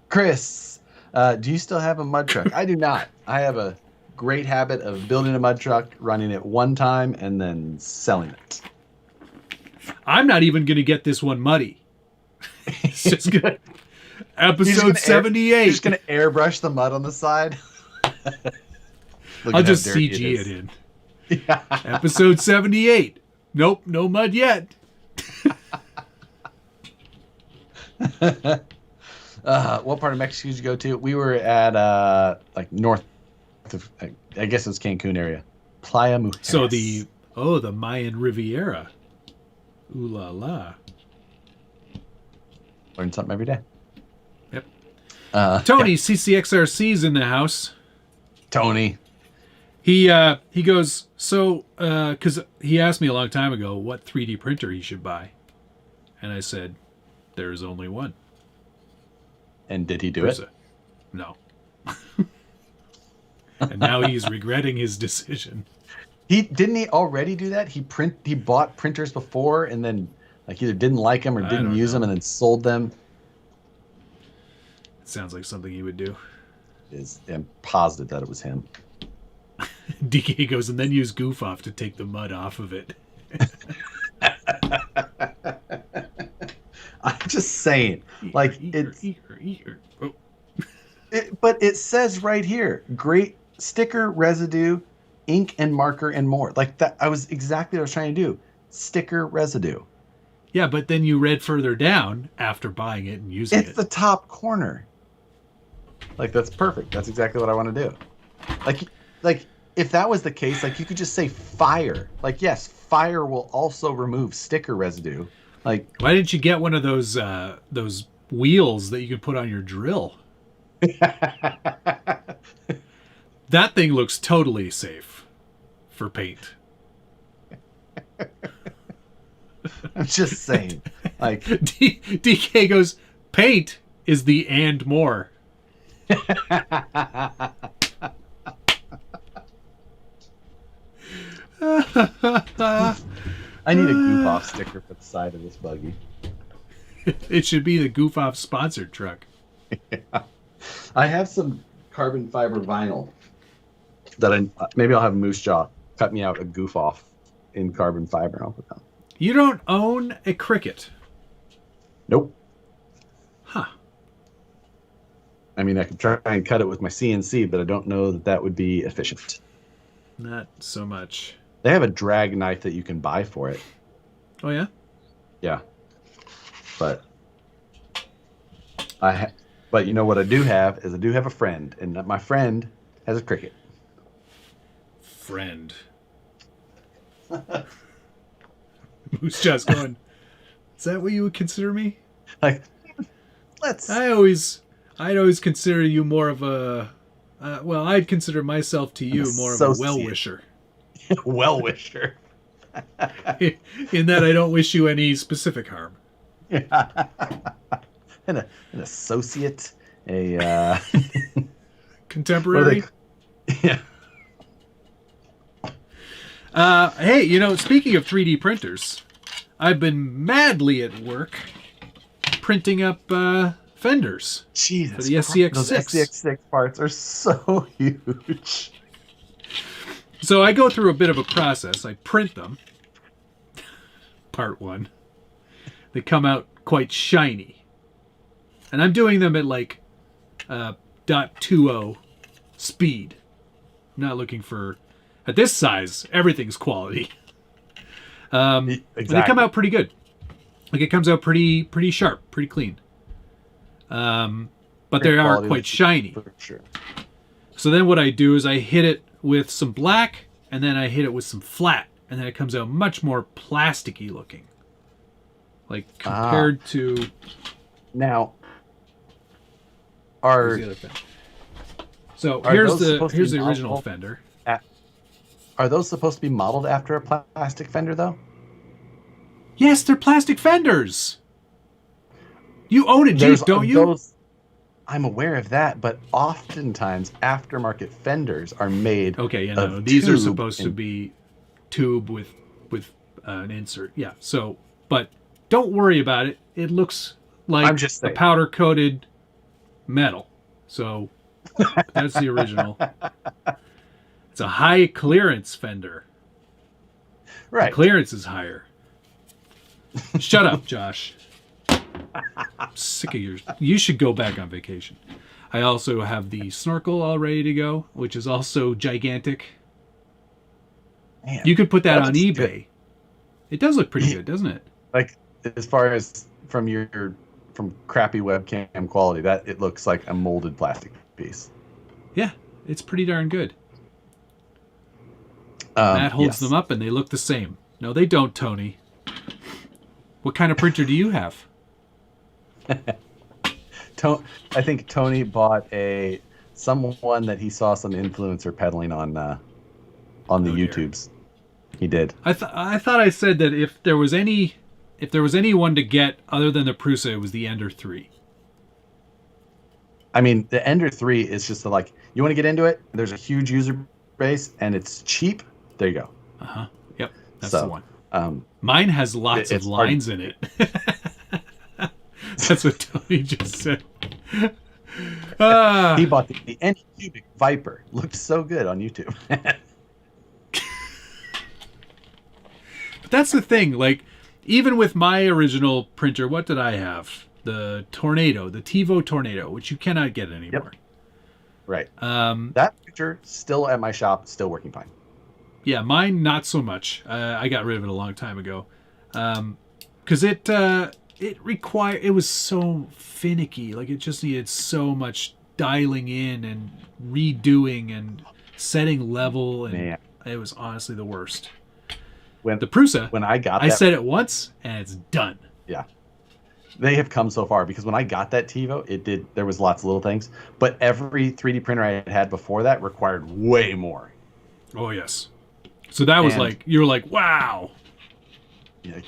Chris, do you still have a mud truck? I do not. I have a great habit of building a mud truck, running it one time, and then selling it.
I'm not even going to get this one muddy. It's just going to... Episode 78.
You're just going to airbrush the mud on the side?
I'll just CG it in. Yeah. Episode 78. Nope, no mud yet.
What part of Mexico did you go to? We were at like north of, I guess it's Cancun area. Playa Mujeres.
So the Mayan Riviera. Ooh la la.
Learn something every day.
Yep. Tony, yeah. CCXRC's in the house.
Tony.
He goes, so, because he asked me a long time ago what 3D printer he should buy. And I said, there's only one.
And did he do it?
No. And now he's regretting his decision.
Didn't he already do that? He bought printers before and then like either didn't like them or didn't use them and then sold them.
It sounds like something he would do.
I'm positive that it was him.
DK goes, and then use Goof Off to take the mud off of it.
I'm just saying, like but it says right here, great sticker, residue, ink and marker and more. Like that, I was exactly what I was trying to do. Sticker, residue.
Yeah, but then you read further down after buying it and using it.
It's the top corner. Like that's perfect. That's exactly what I want to do. Like if that was the case, like you could just say fire. Like yes, fire will also remove sticker residue. Like
why didn't you get one of those wheels that you can put on your drill? That thing looks totally safe for paint.
I'm just saying. Like
DK goes, paint is the and more.
I need a Goof Off sticker for the side of this buggy.
It should be the Goof Off sponsored truck.
Yeah. I have some carbon fiber vinyl that maybe I'll have Moose Jaw cut me out a Goof Off in carbon fiber. I'll put down.
You don't own a Cricut?
Nope.
Huh.
I mean, I could try and cut it with my CNC, but I don't know that would be efficient.
Not so much.
They have a drag knife that you can buy for it.
Oh, yeah?
Yeah. But but you know what I do have is I do have a friend, and my friend has a Cricut.
Friend. Who's just going, is that what you would consider me?
Like,
I'd always consider you more of a, I'd consider myself to you more of a well-wisher.
Well-wisher.
In that I don't wish you any specific harm.
An associate, a
contemporary.
Yeah.
Hey, speaking of 3D printers, I've been madly at work printing up fenders
Jesus,
for the SCX6.
Those SCX6 parts are so huge.
So I go through a bit of a process. I print them. Part 1. They come out quite shiny. And I'm doing them at like .20 speed. I'm not looking for... At this size, everything's quality.
Exactly.
But they come out pretty good. Like it comes out pretty sharp, pretty clean. But they are quite shiny.
For sure.
So then what I do is I hit it with some black, and then I hit it with some flat, and then it comes out much more plasticky looking. Like compared to...
Now,
here's the other fender. So here's the original fender.
Are those supposed to be modeled after a plastic fender, though?
Yes, they're plastic fenders. You own a Jeep, don't you?
I'm aware of that, but oftentimes aftermarket fenders are made.
Okay, these are supposed to be tube with an insert. Yeah. So, but don't worry about it. It looks like a powder coated metal. So that's the original. It's a high clearance fender.
Right.
The clearance is higher. Shut up, Josh. I'm sick of yours. You should go back on vacation. I also have the snorkel all ready to go, which is also gigantic.
Man,
you could put that on eBay.
Good.
It does look pretty good, doesn't it?
Like as far as from crappy webcam quality, that it looks like a molded plastic piece.
Yeah, it's pretty darn good. Matt holds them up and they look the same. No, they don't, Tony. What kind of printer do you have?
I think Tony bought someone that he saw some influencer peddling on the YouTubes. He did.
I thought I said that if there was anyone to get other than the Prusa, it was the Ender 3.
I mean, the Ender 3 is just you want to get into it. There's a huge user base and it's cheap. There you go.
Yep. That's the one. Mine has lots of lines in it. That's what Tony just said.
He bought the Anycubic Viper. Looked so good on YouTube.
But that's the thing. Like, even with my original printer, what did I have? The Tornado, the TiVo Tornado, which you cannot get anymore.
Yep. Right. That printer still at my shop, still working fine.
Yeah, mine not so much. I got rid of it a long time ago, because it was so finicky. Like it just needed so much dialing in and redoing and setting level, and it was honestly the worst. The Prusa, I said it once and it's done.
Yeah, they have come so far because when I got that TiVo, there was lots of little things, but every 3D printer I had before that required way more.
Oh yes. So that was you were like, wow.
Yeah.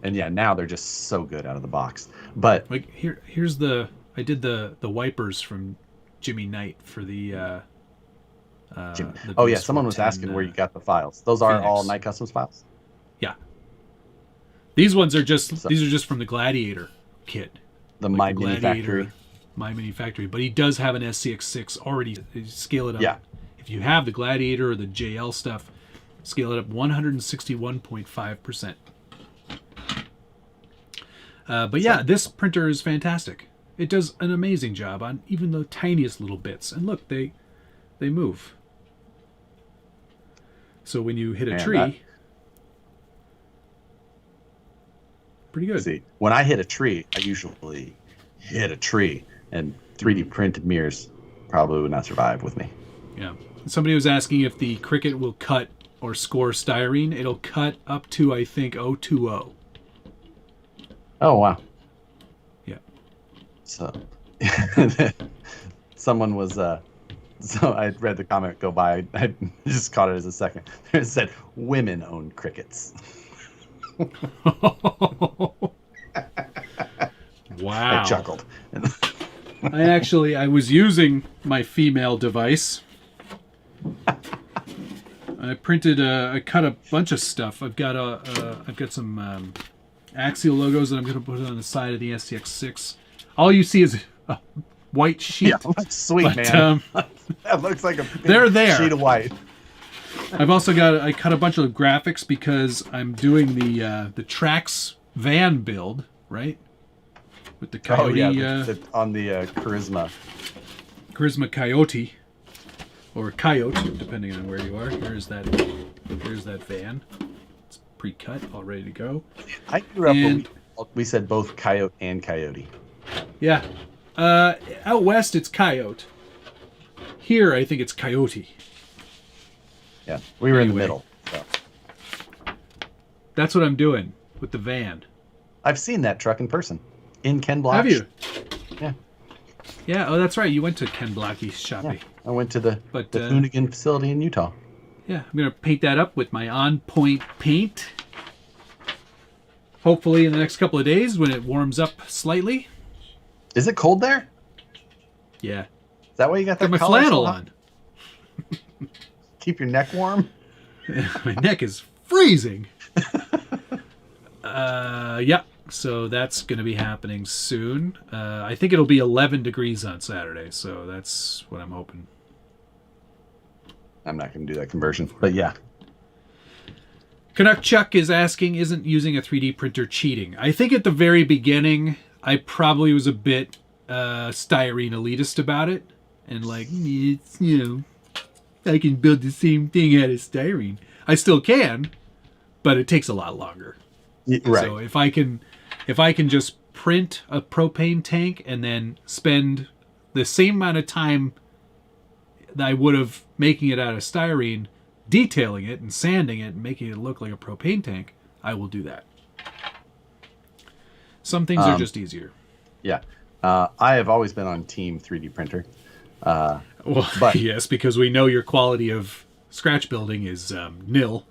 And now they're just so good out of the box. But
like I did the wipers from Jimmy Knight for the
someone was asking where you got the files. Those are all Knight Customs files?
Yeah. These ones are just from the Gladiator kit.
The My Mini Factory.
My Mini Factory. But he does have an SCX6 already. Scale it up.
Yeah.
If you have the Gladiator or the JL stuff, scale it up 161.5%. But yeah, this printer is fantastic. It does an amazing job on even the tiniest little bits. And look, they move. So when you hit a tree, pretty good.
See, when I hit a tree, I usually hit a tree, and 3D printed mirrors probably would not survive with me.
Yeah. Somebody was asking if the Cricut will cut or score styrene. It'll cut up to, I think, 020.
Oh, wow.
Yeah.
So someone was so I read the comment go by. I just caught it as a second. It said women own crickets.
Wow.
I chuckled.
I was using my female device. I cut a bunch of stuff. I've got some Axial logos that I'm going to put on the side of the STX6. All you see is a white sheet.
Yeah, that's sweet, man. That looks like a big sheet of white.
I cut a bunch of graphics because I'm doing the Trax van build, right? With the Coyote.
Oh, yeah, on the Charisma.
Charisma Coyote. Or Coyote, depending on where you are. Here's that van. It's pre-cut, all ready to go.
I grew up when we said both Coyote and Coyote.
Yeah. Out west, it's Coyote. Here, I think it's Coyote.
Yeah, we were in the middle. So.
That's what I'm doing with the van.
I've seen that truck in person. In Ken Block's.
Have you?
Yeah.
Yeah, oh, that's right. You went to Ken Blacky's shop.
Yeah, I went to the Hoonigan facility in Utah.
Yeah, I'm going to paint that up with my on-point paint. Hopefully in the next couple of days when it warms up slightly.
Is it cold there?
Yeah.
Is that why you got that
my flannel on?
Keep your neck warm?
My neck is freezing. Yeah. So that's going to be happening soon. I think it'll be 11 degrees on Saturday, so that's what I'm hoping.
I'm not going to do that conversion, but yeah.
Canuck Chuck is asking, isn't using a 3D printer cheating? I think at the very beginning, I probably was a bit styrene elitist about it. And like, it's, I can build the same thing out of styrene. I still can, but it takes a lot longer.
Right.
So if I can just print a propane tank and then spend the same amount of time that I would have making it out of styrene, detailing it and sanding it and making it look like a propane tank, I will do that. Some things are just easier.
Yeah. I have always been on team 3D printer.
But yes, because we know your quality of scratch building is nil.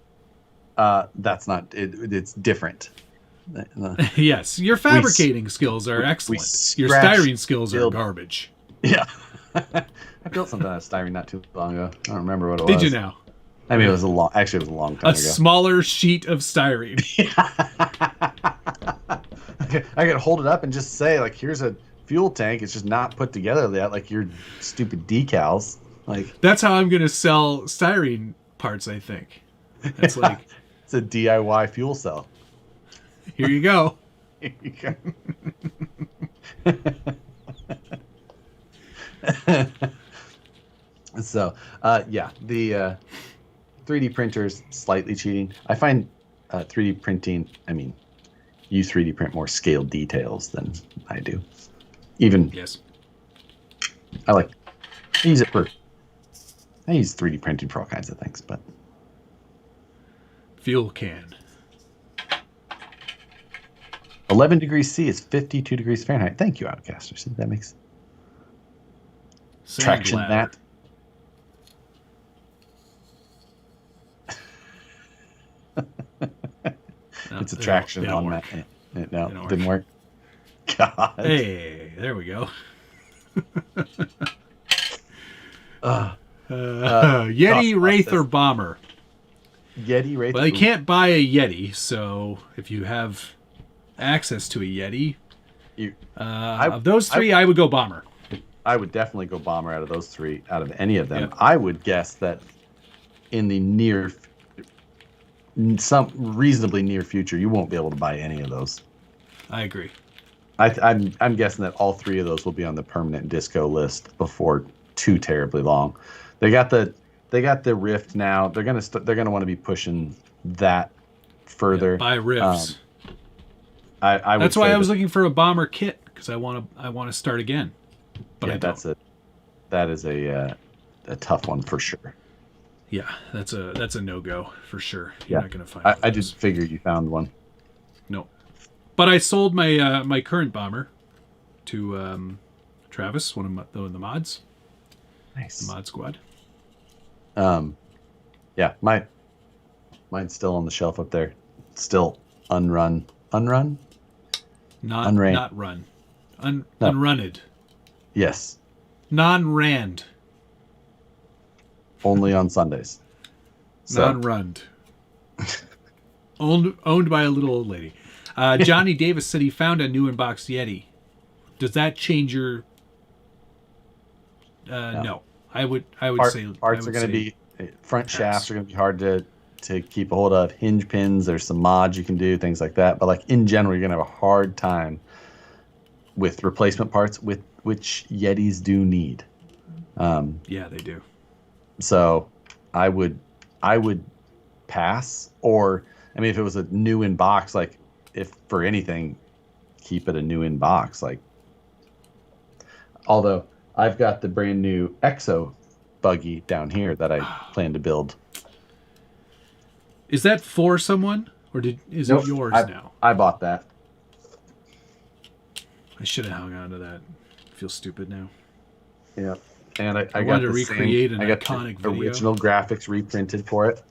That's not it. It's different.
Yes, your fabricating skills are excellent. Your styrene skills are garbage.
Yeah. I built something out of styrene not too long ago. I don't remember what it was.
Did you now?
I mean, it was a long time ago.
A smaller sheet of styrene.
I could hold it up and just say, like, here's a fuel tank. It's just not put together yet, like your stupid decals. Like
that's how I'm gonna sell styrene parts. I think it's like
it's a DIY fuel cell.
Here you go.
Here you go. So, yeah, the 3D printers slightly cheating. I find 3D printing. I mean, you 3D print more scaled details than I do. Even
yes,
I use it for. I use 3D printing for all kinds of things, but
fuel can.
11 degrees C is 52 degrees Fahrenheit. Thank you, Outcaster. See, that makes traction mat. It's a traction on that. No, it didn't work. God.
Hey, there we go. Yeti, Wraith, or Bomber?
Yeti, Wraith.
Well, you can't buy a Yeti, so if you have access to a Yeti, of those three, I would go Bomber.
I would definitely go Bomber out of those three, out of any of them.
Yep.
I would guess that in the some reasonably near future, you won't be able to buy any of those.
I agree.
I'm guessing that all three of those will be on the permanent disco list before too terribly long. They got the Rift now. They're gonna want to be pushing that further.
Yeah, buy Rifts.
I
that's why I was looking for a Bomber kit because I want to start again. But
yeah, that is a tough one for sure.
Yeah, that's a no-go for sure. You're not gonna find.
I just figured you found one.
No, but I sold my my current Bomber. to Travis, one of the mods.
Nice.
The mod squad.
Yeah, mine's still on the shelf up there. Still unrun. Unrun?
Not run.
No.
Unrunned.
Yes.
Non-rand.
Only on Sundays.
Non-runned. owned by a little old lady. Johnny Davis said he found a new unboxed Yeti. Does that change your... No. I would say...
Parts are going to be... Front shafts are going to be hard to keep a hold of. Hinge pins, there's some mods you can do, things like that. But like in general, you're going to have a hard time with replacement parts, which Yetis do need.
Yeah, they do.
So I would pass, or I mean, if it was a new in box, like if for anything, keep it a new in box. Like, although I've got the brand new Exo buggy down here that I plan to build.
Is that for someone, or is it yours now?
I bought that.
I should have hung on to that. I feel stupid now.
Yeah. And I
wanted
got
to recreate an iconic
the
video.
original graphics reprinted for it.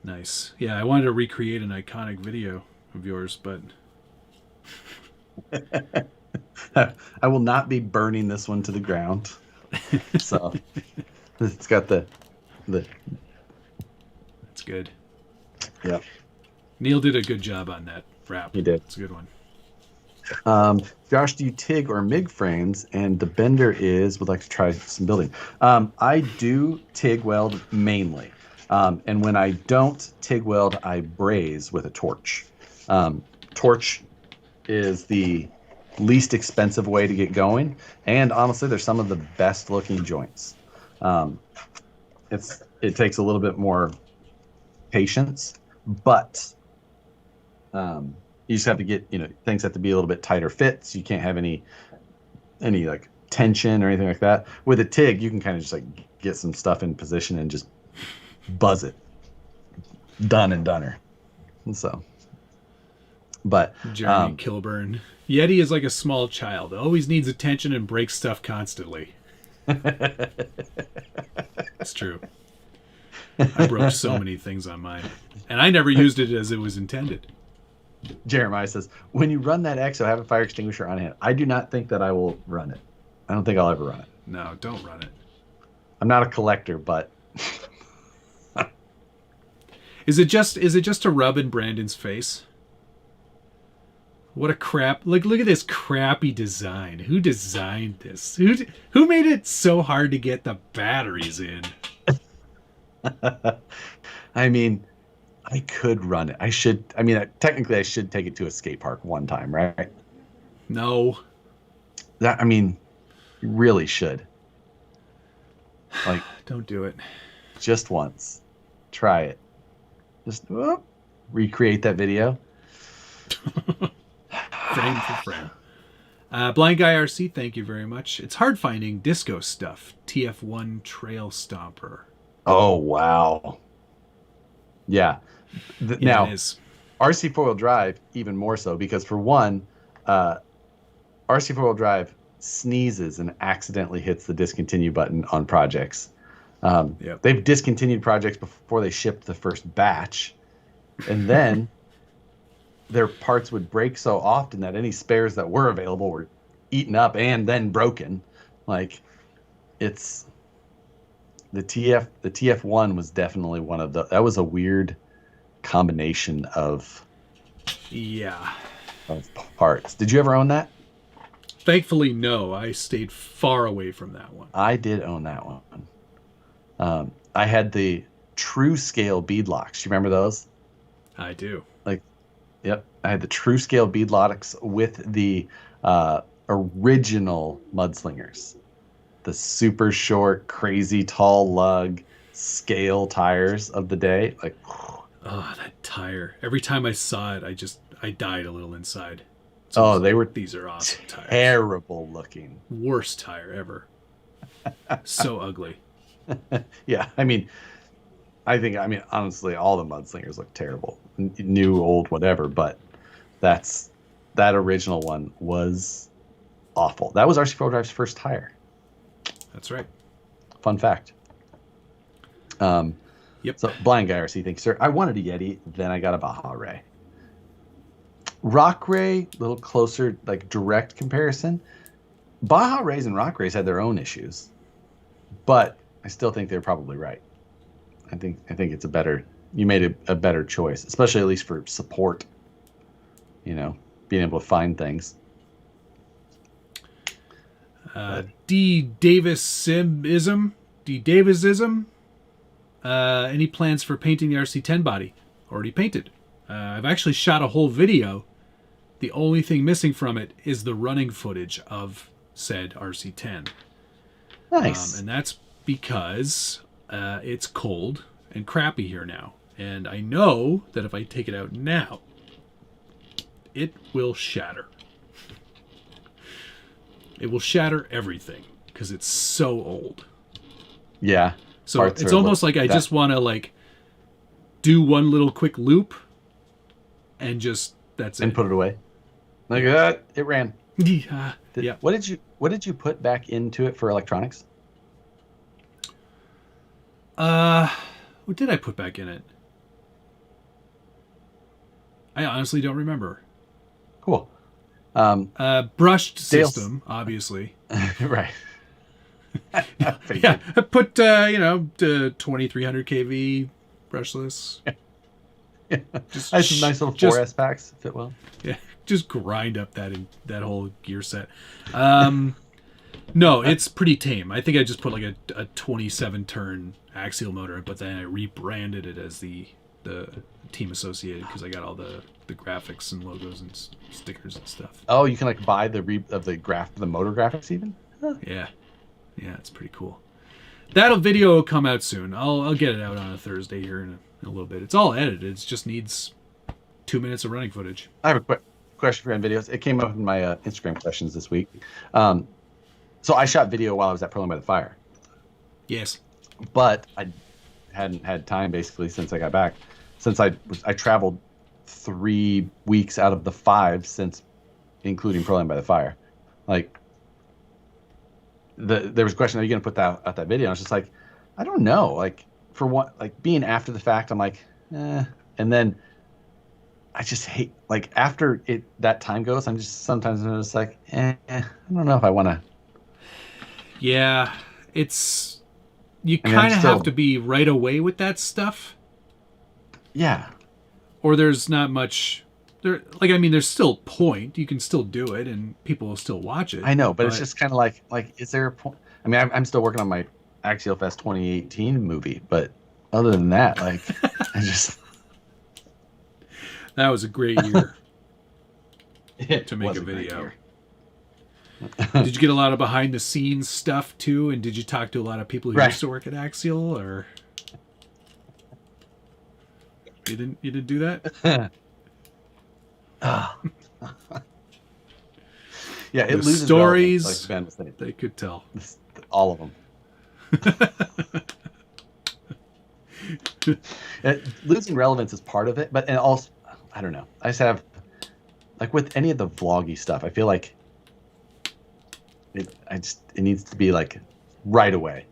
Nice. Yeah, I wanted to recreate an iconic video of yours, but
I will not be burning this one to the ground. So it's got the.
That's good.
Yeah.
Neil did a good job on that wrap.
He did.
It's a good one.
Josh, do you TIG or MIG frames? And the bender would like to try some building. I do TIG weld mainly. And when I don't TIG weld, I braze with a torch. Torch is the least expensive way to get going. And honestly, they're some of the best looking joints. It takes a little bit more patience, but you just have to get, things have to be a little bit tighter fits. You can't have any like tension or anything like that. With a TIG, you can kind of just like get some stuff in position and just buzz it. Done and doneer. And so, but
Jeremy Kilburn. Yeti is like a small child. Always needs attention and breaks stuff constantly. It's true. I broke so many things on mine. And I never used it as it was intended.
Jeremiah says, when you run that Exo, have a fire extinguisher on hand. I do not think that I will run it. I don't think I'll ever run it.
No, don't run it.
I'm not a collector, but...
Is it just to rub in Brandon's face? What a crap... Look at this crappy design. Who designed this? Who made it so hard to get the batteries in?
I mean... I could run it. Technically I should take it to a skate park one time, right?
No.
You really should. Like,
don't do it.
Just once. Try it. Just recreate that video.
Frame for frame. Blind Guy RC, thank you very much. It's hard finding disco stuff. TF1 Trail Stomper.
Oh, wow. Yeah. Now,
it is.
RC four-wheel drive, even more so, because for one, RC four-wheel drive sneezes and accidentally hits the discontinue button on projects.
Yep.
They've discontinued projects before they shipped the first batch, and then their parts would break so often that any spares that were available were eaten up and then broken. Like, it's the TF1 was definitely one of that was a weird combination of parts. Did you ever own that?
Thankfully, no. I stayed far away from that one.
I did own that one. I had the True Scale beadlocks. You remember those?
I do.
Yep. I had the True Scale beadlocks with the original mudslingers. The super short, crazy tall lug scale tires of the day. Like,
oh, that tire. Every time I saw it, I died a little inside.
So
these are awesome tires.
Terrible looking.
Worst tire ever. So ugly.
Yeah, honestly, all the mudslingers look terrible. New, old, whatever, but that's that original one was awful. That was RC Overdrive's first tire.
That's right.
Fun fact.
Yep.
So Blind Guy RC, thanks, sir. I wanted a Yeti, then I got a Baja Ray. Rock Ray, a little closer, like direct comparison. Baja Rays and Rock Rays had their own issues, but I still think they're probably right. I think it's a better. You made a better choice, especially at least for support. You know, being able to find things.
D Davisism. Any plans for painting the RC10 body? Already painted. I've actually shot a whole video. The only thing missing from it is the running footage of said RC10.
Nice.
And that's because it's cold and crappy here now. And I know that if I take it out now, it will shatter. It will shatter everything because it's so old.
Yeah.
So it's almost like I just want to like do one little quick loop and just that's it.
And put it away. Like that, it ran.
Yeah.
What did you put back into it for electronics?
What did I put back in it? I honestly don't remember.
Cool.
Brushed system, obviously.
Right.
Yeah, I put 2300 kV brushless.
Just I have some nice little 4S packs fit well.
Yeah, just grind up that whole gear set. No, it's pretty tame. I think I just put like a 27 turn axial motor, but then I rebranded it as the team associated because I got all the graphics and logos and stickers and stuff.
Oh, you can like buy the motor graphics even?
Huh. Yeah, it's pretty cool. That video will come out soon. I'll get it out on a Thursday here in a little bit. It's all edited. It just needs 2 minutes of running footage.
I have a quick question for you on videos. It came up in my Instagram questions this week. So I shot video while I was at Pearland by the Fire.
Yes.
But I hadn't had time basically since I got back. Since I traveled 3 weeks out of the 5 since including Pearland by the Fire. Like there was a question, are you going to put out that video? And I was just like, I don't know. Like for what, like being after the fact, I'm like, and then I just hate, like after that time goes, I'm just like, I don't know if I want to.
Yeah, you kind of have to be right away with that stuff.
Yeah.
Or there's not much there. Like, I mean, there's still point. You can still do it, and people will still watch it.
I know, but it's just kind of like, is there a point? I mean, I'm still working on my Axial Fest 2018 movie, but other than that, like, I just.
That was a great year to make a video. Did you get a lot of behind the scenes stuff too? And did you talk to a lot of people who used to work at Axial, or you didn't do that?
Yeah, it
the
loses
stories
like Ben was saying.
They could tell.
All of them. Losing relevance is part of it, and also, I don't know. I just have, like with any of the vloggy stuff, I feel like it needs to be like right away.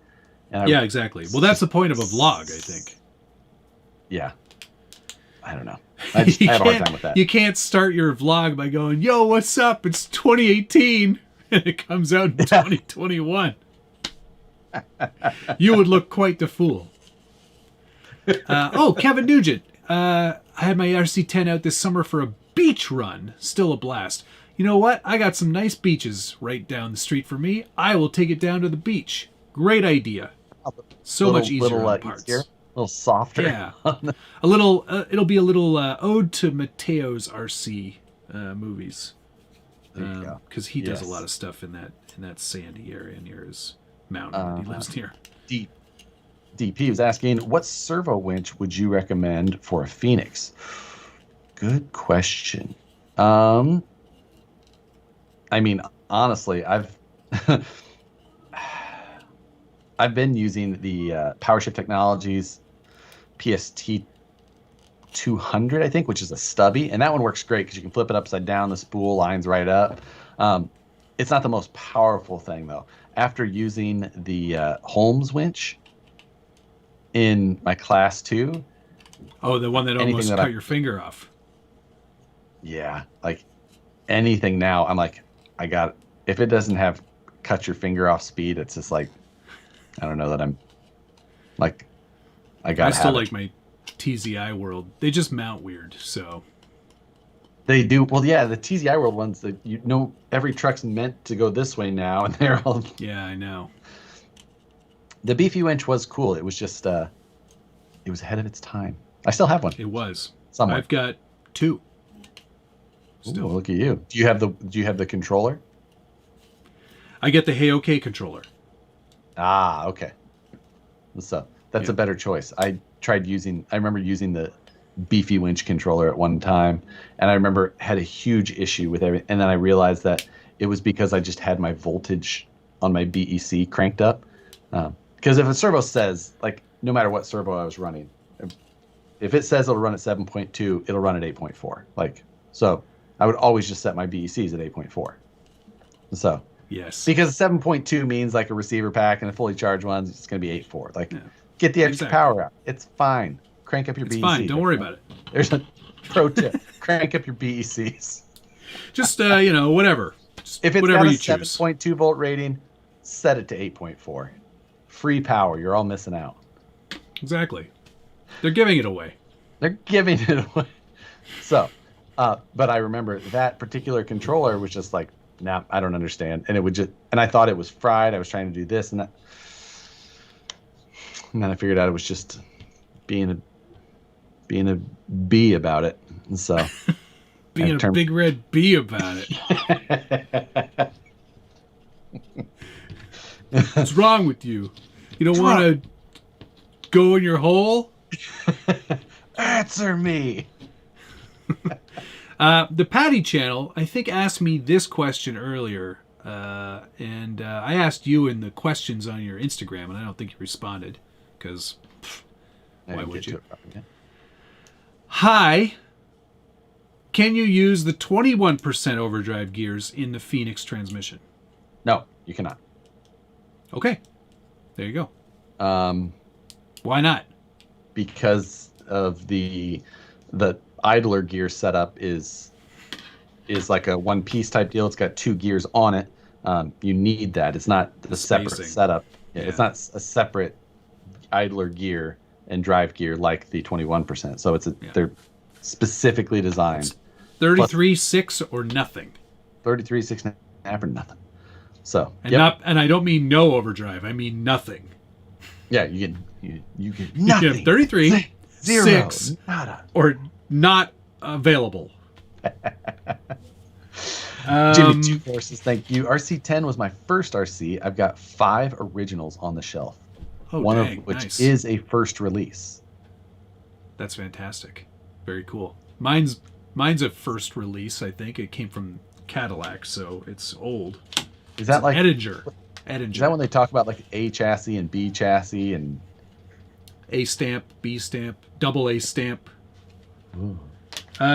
And
yeah, exactly. Well, that's the point of a vlog, I think.
Yeah. I don't know. I have a hard time with that.
You can't start your vlog by going, "Yo, what's up? It's 2018," and it comes out in 2021. You would look quite the fool. Kevin Nugent. I had my RC10 out this summer for a beach run. Still a blast. You know what? I got some nice beaches right down the street for me. I will take it down to the beach. Great idea. So much easier on parts.
Easier, a little softer.
Yeah. A little. It'll be a little ode to Mateo's RC movies. Because he does a lot of stuff in that sandy area near his mountain that he lives near.
DP was asking, what servo winch would you recommend for a Phoenix? Good question. I mean, honestly, I've been using the PowerShift Technologies PST 200, I think, which is a stubby, and that one works great because you can flip it upside down. The spool lines right up. It's not the most powerful thing though. After using the Holmes winch in my class 2.
Oh, the one that almost cut your finger off.
Yeah, like anything now, I'm like, if it doesn't have cut your finger off speed, it's just like, I don't know that I'm like, I still
like my TZI World. They just mount weird, so.
They do. Well, yeah, the TZI World ones that every truck's meant to go this way now, and they're all.
Yeah, I know.
The beefy winch was cool. It was just, it was ahead of its time. I still have one.
It was.
Somewhere.
I've got 2.
Still. Ooh, look at you. Do you have the controller?
I get the Hey OK controller.
Ah, okay. So that's a better choice. I remember using the beefy winch controller at one time, and I remember had a huge issue with everything. And then I realized that it was because I just had my voltage on my BEC cranked up. Because if a servo says, like, no matter what servo I was running, if it says it'll run at 7.2, it'll run at 8.4. Like, so I would always just set my BECs at 8.4. So.
Yes.
Because 7.2 means like a receiver pack, and a fully charged one's it's going to be 8.4. Like, get the extra power out. It's fine. Crank up your BEC.
It's fine. Don't worry about it.
There's a pro tip. Crank up your BECs.
Just, whatever. Just
if it's
whatever
got a
you choose.
7.2 volt rating, set it to 8.4. Free power. You're all missing out.
Exactly. They're giving it away.
They're giving it away. So, but I remember that particular controller was just like, nah, I don't understand. And it would just, and I thought it was fried. I was trying to do this and that. And then I figured out it was just being a bee about it. And so
being a big red bee about it. What's wrong with you? You don't want to go in your hole?
Answer me.
The Patty channel, I think, asked me this question earlier, and I asked you in the questions on your Instagram, and I don't think you responded, because why would you? Hi, can you use the 21% overdrive gears in the Phoenix transmission?
No, you cannot.
Okay, there you go. Why not?
Because of the idler gear setup is like a one-piece type deal. It's got 2 gears on it. You need that. It's not the separate setup. Yeah. It's not a separate idler gear and drive gear like the 21%. So they're specifically designed.
33.6 or nothing.
33.6.5 or nothing. So
and I don't mean no overdrive. I mean nothing.
Yeah, you get nothing.
You get 33,
0,
6,
nada.
or not available.
Jimmy Two Forces, thank you. RC10 was my first RC. I've got 5 originals on the shelf. One of which is a first release.
That's fantastic. Very cool. Mine's a first release, I think. It came from Cadillac, so it's old.
Is that like
Edinger?
Is that when they talk about like A chassis and B chassis and
A stamp, B stamp, double A stamp?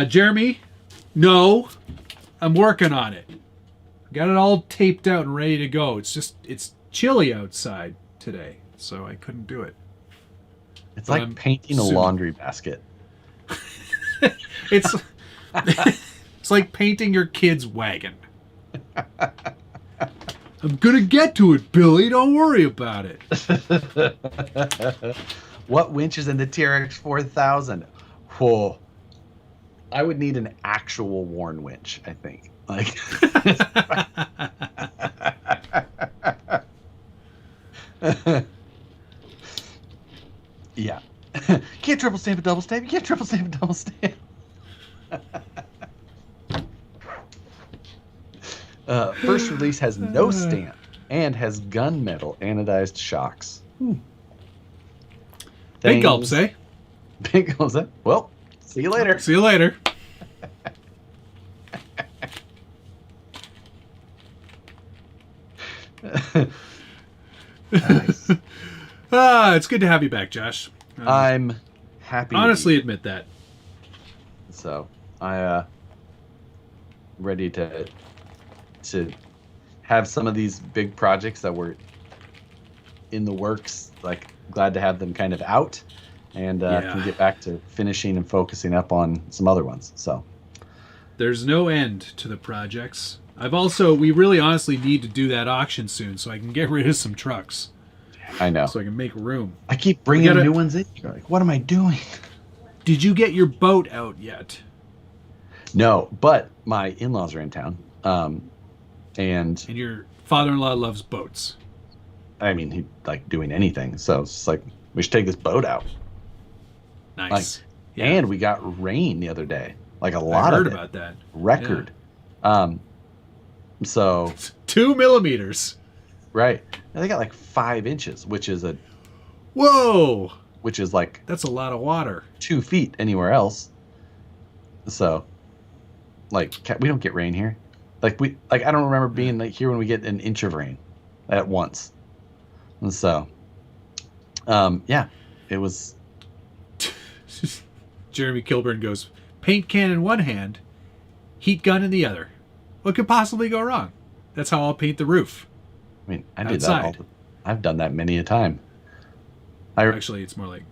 Jeremy, no, I'm working on it. Got it all taped out and ready to go. It's chilly outside today, so I couldn't do it.
It's but like painting a laundry basket.
It's like painting your kid's wagon. I'm gonna get to it, Billy. Don't worry about it.
What winch is in the TRX 4000? Whoa. I would need an actual worn winch, I think. Like, yeah. Can't triple stamp a double stamp. You can't triple stamp a double stamp. First release has no stamp and has gunmetal anodized shocks.
Big gulps, eh?
Big gulps, eh? Well, see you later.
See you later.
Nice.
It's good to have you back, Josh.
I'm happy.
Honestly, admit that.
So ready to have some of these big projects that were in the works. Like, glad to have them kind of out, and can get back to finishing and focusing up on some other ones. So
there's no end to the projects. We really honestly need to do that auction soon so I can get rid of some trucks.
I know.
So I can make room.
I keep bringing new ones in. You're like, what am I doing?
Did you get your boat out yet?
No, but my in-laws are in town. And
your father-in-law loves boats.
I mean, he like doing anything. So it's like, we should take this boat out.
Nice.
And we got rain the other day. Like a lot
I
of
heard
it.
about that.
Record. Yeah. So
2 millimeters.
Right. And they got like 5 inches, which is
whoa.
Which is like,
that's a lot of water.
2 feet anywhere else. So, like, we don't get rain here. I don't remember being like here when we get an inch of rain at once. And so, it was.
Jeremy Kilburn goes, paint can in one hand, heat gun in the other. What could possibly go wrong? That's how I'll paint the roof.
I mean, I did that I've done that many a time.
Actually, it's more like...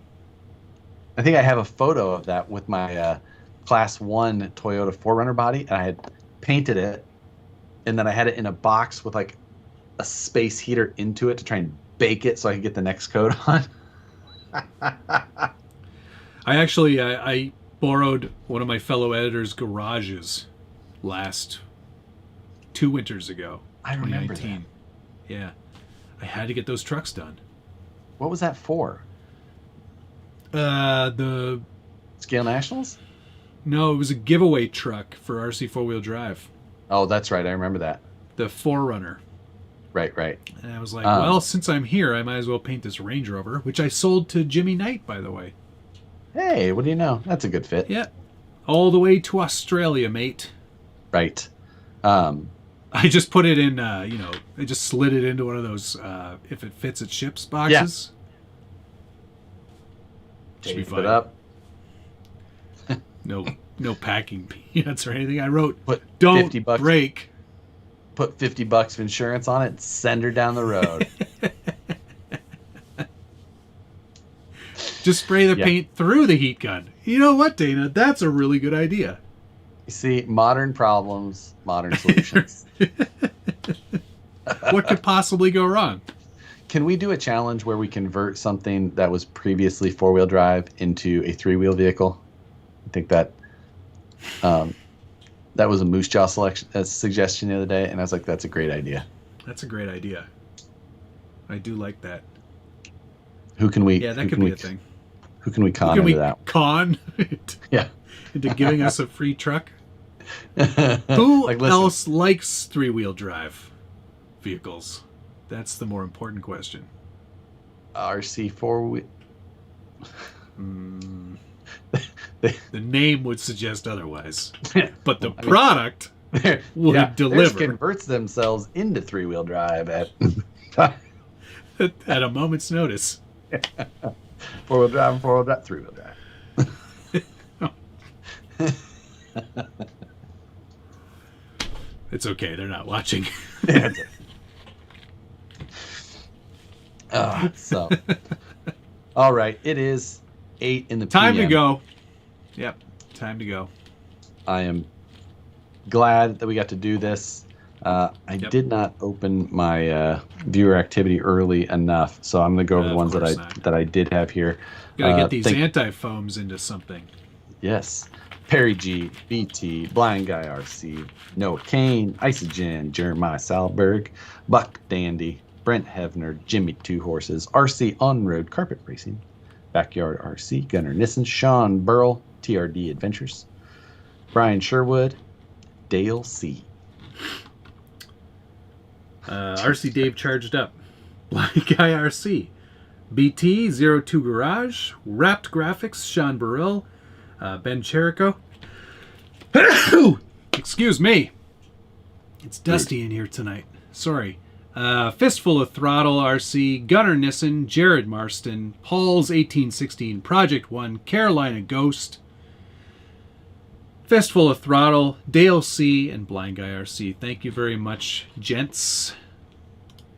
I think I have a photo of that with my Class 1 Toyota 4Runner body, and I had painted it, and then I had it in a box with like a space heater into it to try and bake it so I could get the next coat on.
I borrowed one of my fellow editors' garages last 2 winters ago.
I remember that.
Yeah. I had to get those trucks done.
What was that for?
The
Scale Nationals?
No, it was a giveaway truck for RC 4-wheel drive.
Oh, that's right. I remember that.
The 4Runner.
Right.
And I was like, well, since I'm here, I might as well paint this Range Rover, which I sold to Jimmy Knight, by the way.
Hey, what do you know? That's a good fit.
Yeah. All the way to Australia, mate.
Right.
I just put it in, I just slid it into one of those, if it fits, it ships boxes.
Yeah. Should be fine. It up.
No packing peanuts or anything. I wrote,
don't
$50 break.
Put $50 of insurance on it and send her down the road.
Just spray the paint through the heat gun. You know what, Dana? That's a really good idea.
You see, modern problems, modern solutions.
What could possibly go wrong?
Can we do a challenge where we convert something that was previously 4-wheel drive into a 3-wheel vehicle? I think that that was a Moose Jaw suggestion the other day, and I was like, that's a great idea.
That's a great idea. I do like that.
Who can we?
Yeah, that could be a thing.
Who can we con into that?
Con?
Yeah.
Into giving us a free truck? Who else likes 3-wheel drive vehicles? That's the more important question.
RC 4-wheel.
The name would suggest otherwise, but the product would deliver.
Theirs converts themselves into 3-wheel drive at
a moment's notice.
4-wheel drive, 4-wheel drive, 3-wheel drive.
It's okay. They're not watching.
So, all right. It is 8 in the
time
PM.
to go. Yep. Time to go.
I am glad that we got to do this. I did not open my viewer activity early enough, so I'm going to go over the ones that I did have here.
Gotta get these anti-foams into something.
Yes. Perry G, BT, Blind Guy RC, Noah Kane, Isogen, Jeremiah Salberg, Buck Dandy, Brent Hevner, Jimmy Two Horses, RC On-Road Carpet Racing, Backyard RC, Gunnar Nissen, Sean Burrell, TRD Adventures, Brian Sherwood, Dale C.
RC Dave charged up. Blind Guy RC. BT, 02 Garage, Wrapped Graphics, Sean Burrell, Ben Cherico. Excuse me. It's dusty in here tonight. Sorry. Fistful of Throttle RC, Gunnar Nissen, Jared Marston, Paul's 1816 Project 1, Carolina Ghost, Fistful of Throttle, Dale C, and Blind Guy RC. Thank you very much, gents.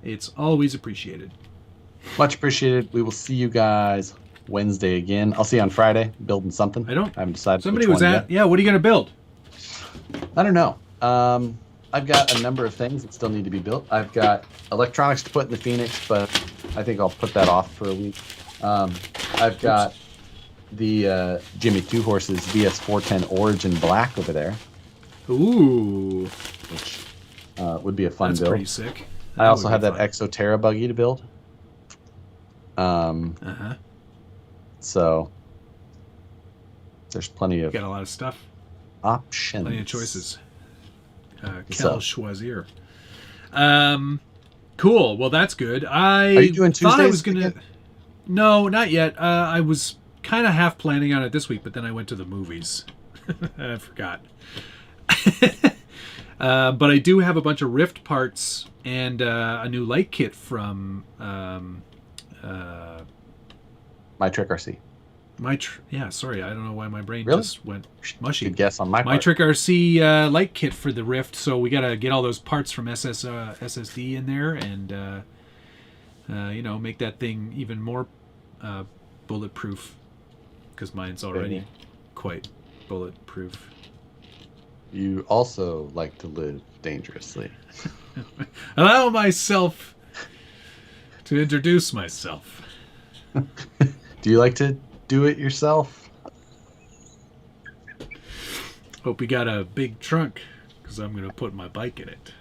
It's always appreciated.
Much appreciated. We will see you guys Wednesday again. I'll see you on Friday building something. I haven't decided.
Somebody was at. Yeah, what are you going to build?
I don't know. I've got a number of things that still need to be built. I've got electronics to put in the Phoenix, but I think I'll put that off for a week. I've got the Jimmy Two Horses VS410 Origin Black over there.
Ooh.
Which would be a fun build.
That's pretty sick.
I also have that Exoterra buggy to build. So there's plenty of...
Got a lot of stuff.
Options.
Plenty of choices. Kel Schwazier. Cool. Well, that's good. Are
you doing Tuesdays?
I was gonna. No, not yet. I was kind of half planning on it this week, but then I went to the movies. I forgot. But I do have a bunch of Rift parts and a new light kit from
My Trick RC.
Sorry, I don't know why my brain
really?
Just went mushy.
Good guess on my part.
My Trick RC light kit for the Rift, so we gotta get all those parts from SSD in there, and make that thing even more bulletproof, because mine's already quite bulletproof.
You also like to live dangerously.
Allow myself to introduce myself.
Do you like to do it yourself?
Hope you got a big trunk, because I'm going to put my bike in it.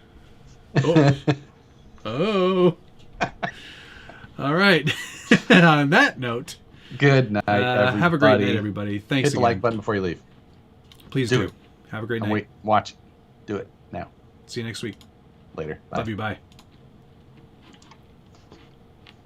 Oh. Oh. All right. And on that note,
good night, everybody.
Have a great night, everybody. Thanks
Hit the like button before you leave.
Please do. Have a great night.
Wait, watch. Do it now.
See you next week.
Later. Bye.
Love you. Bye.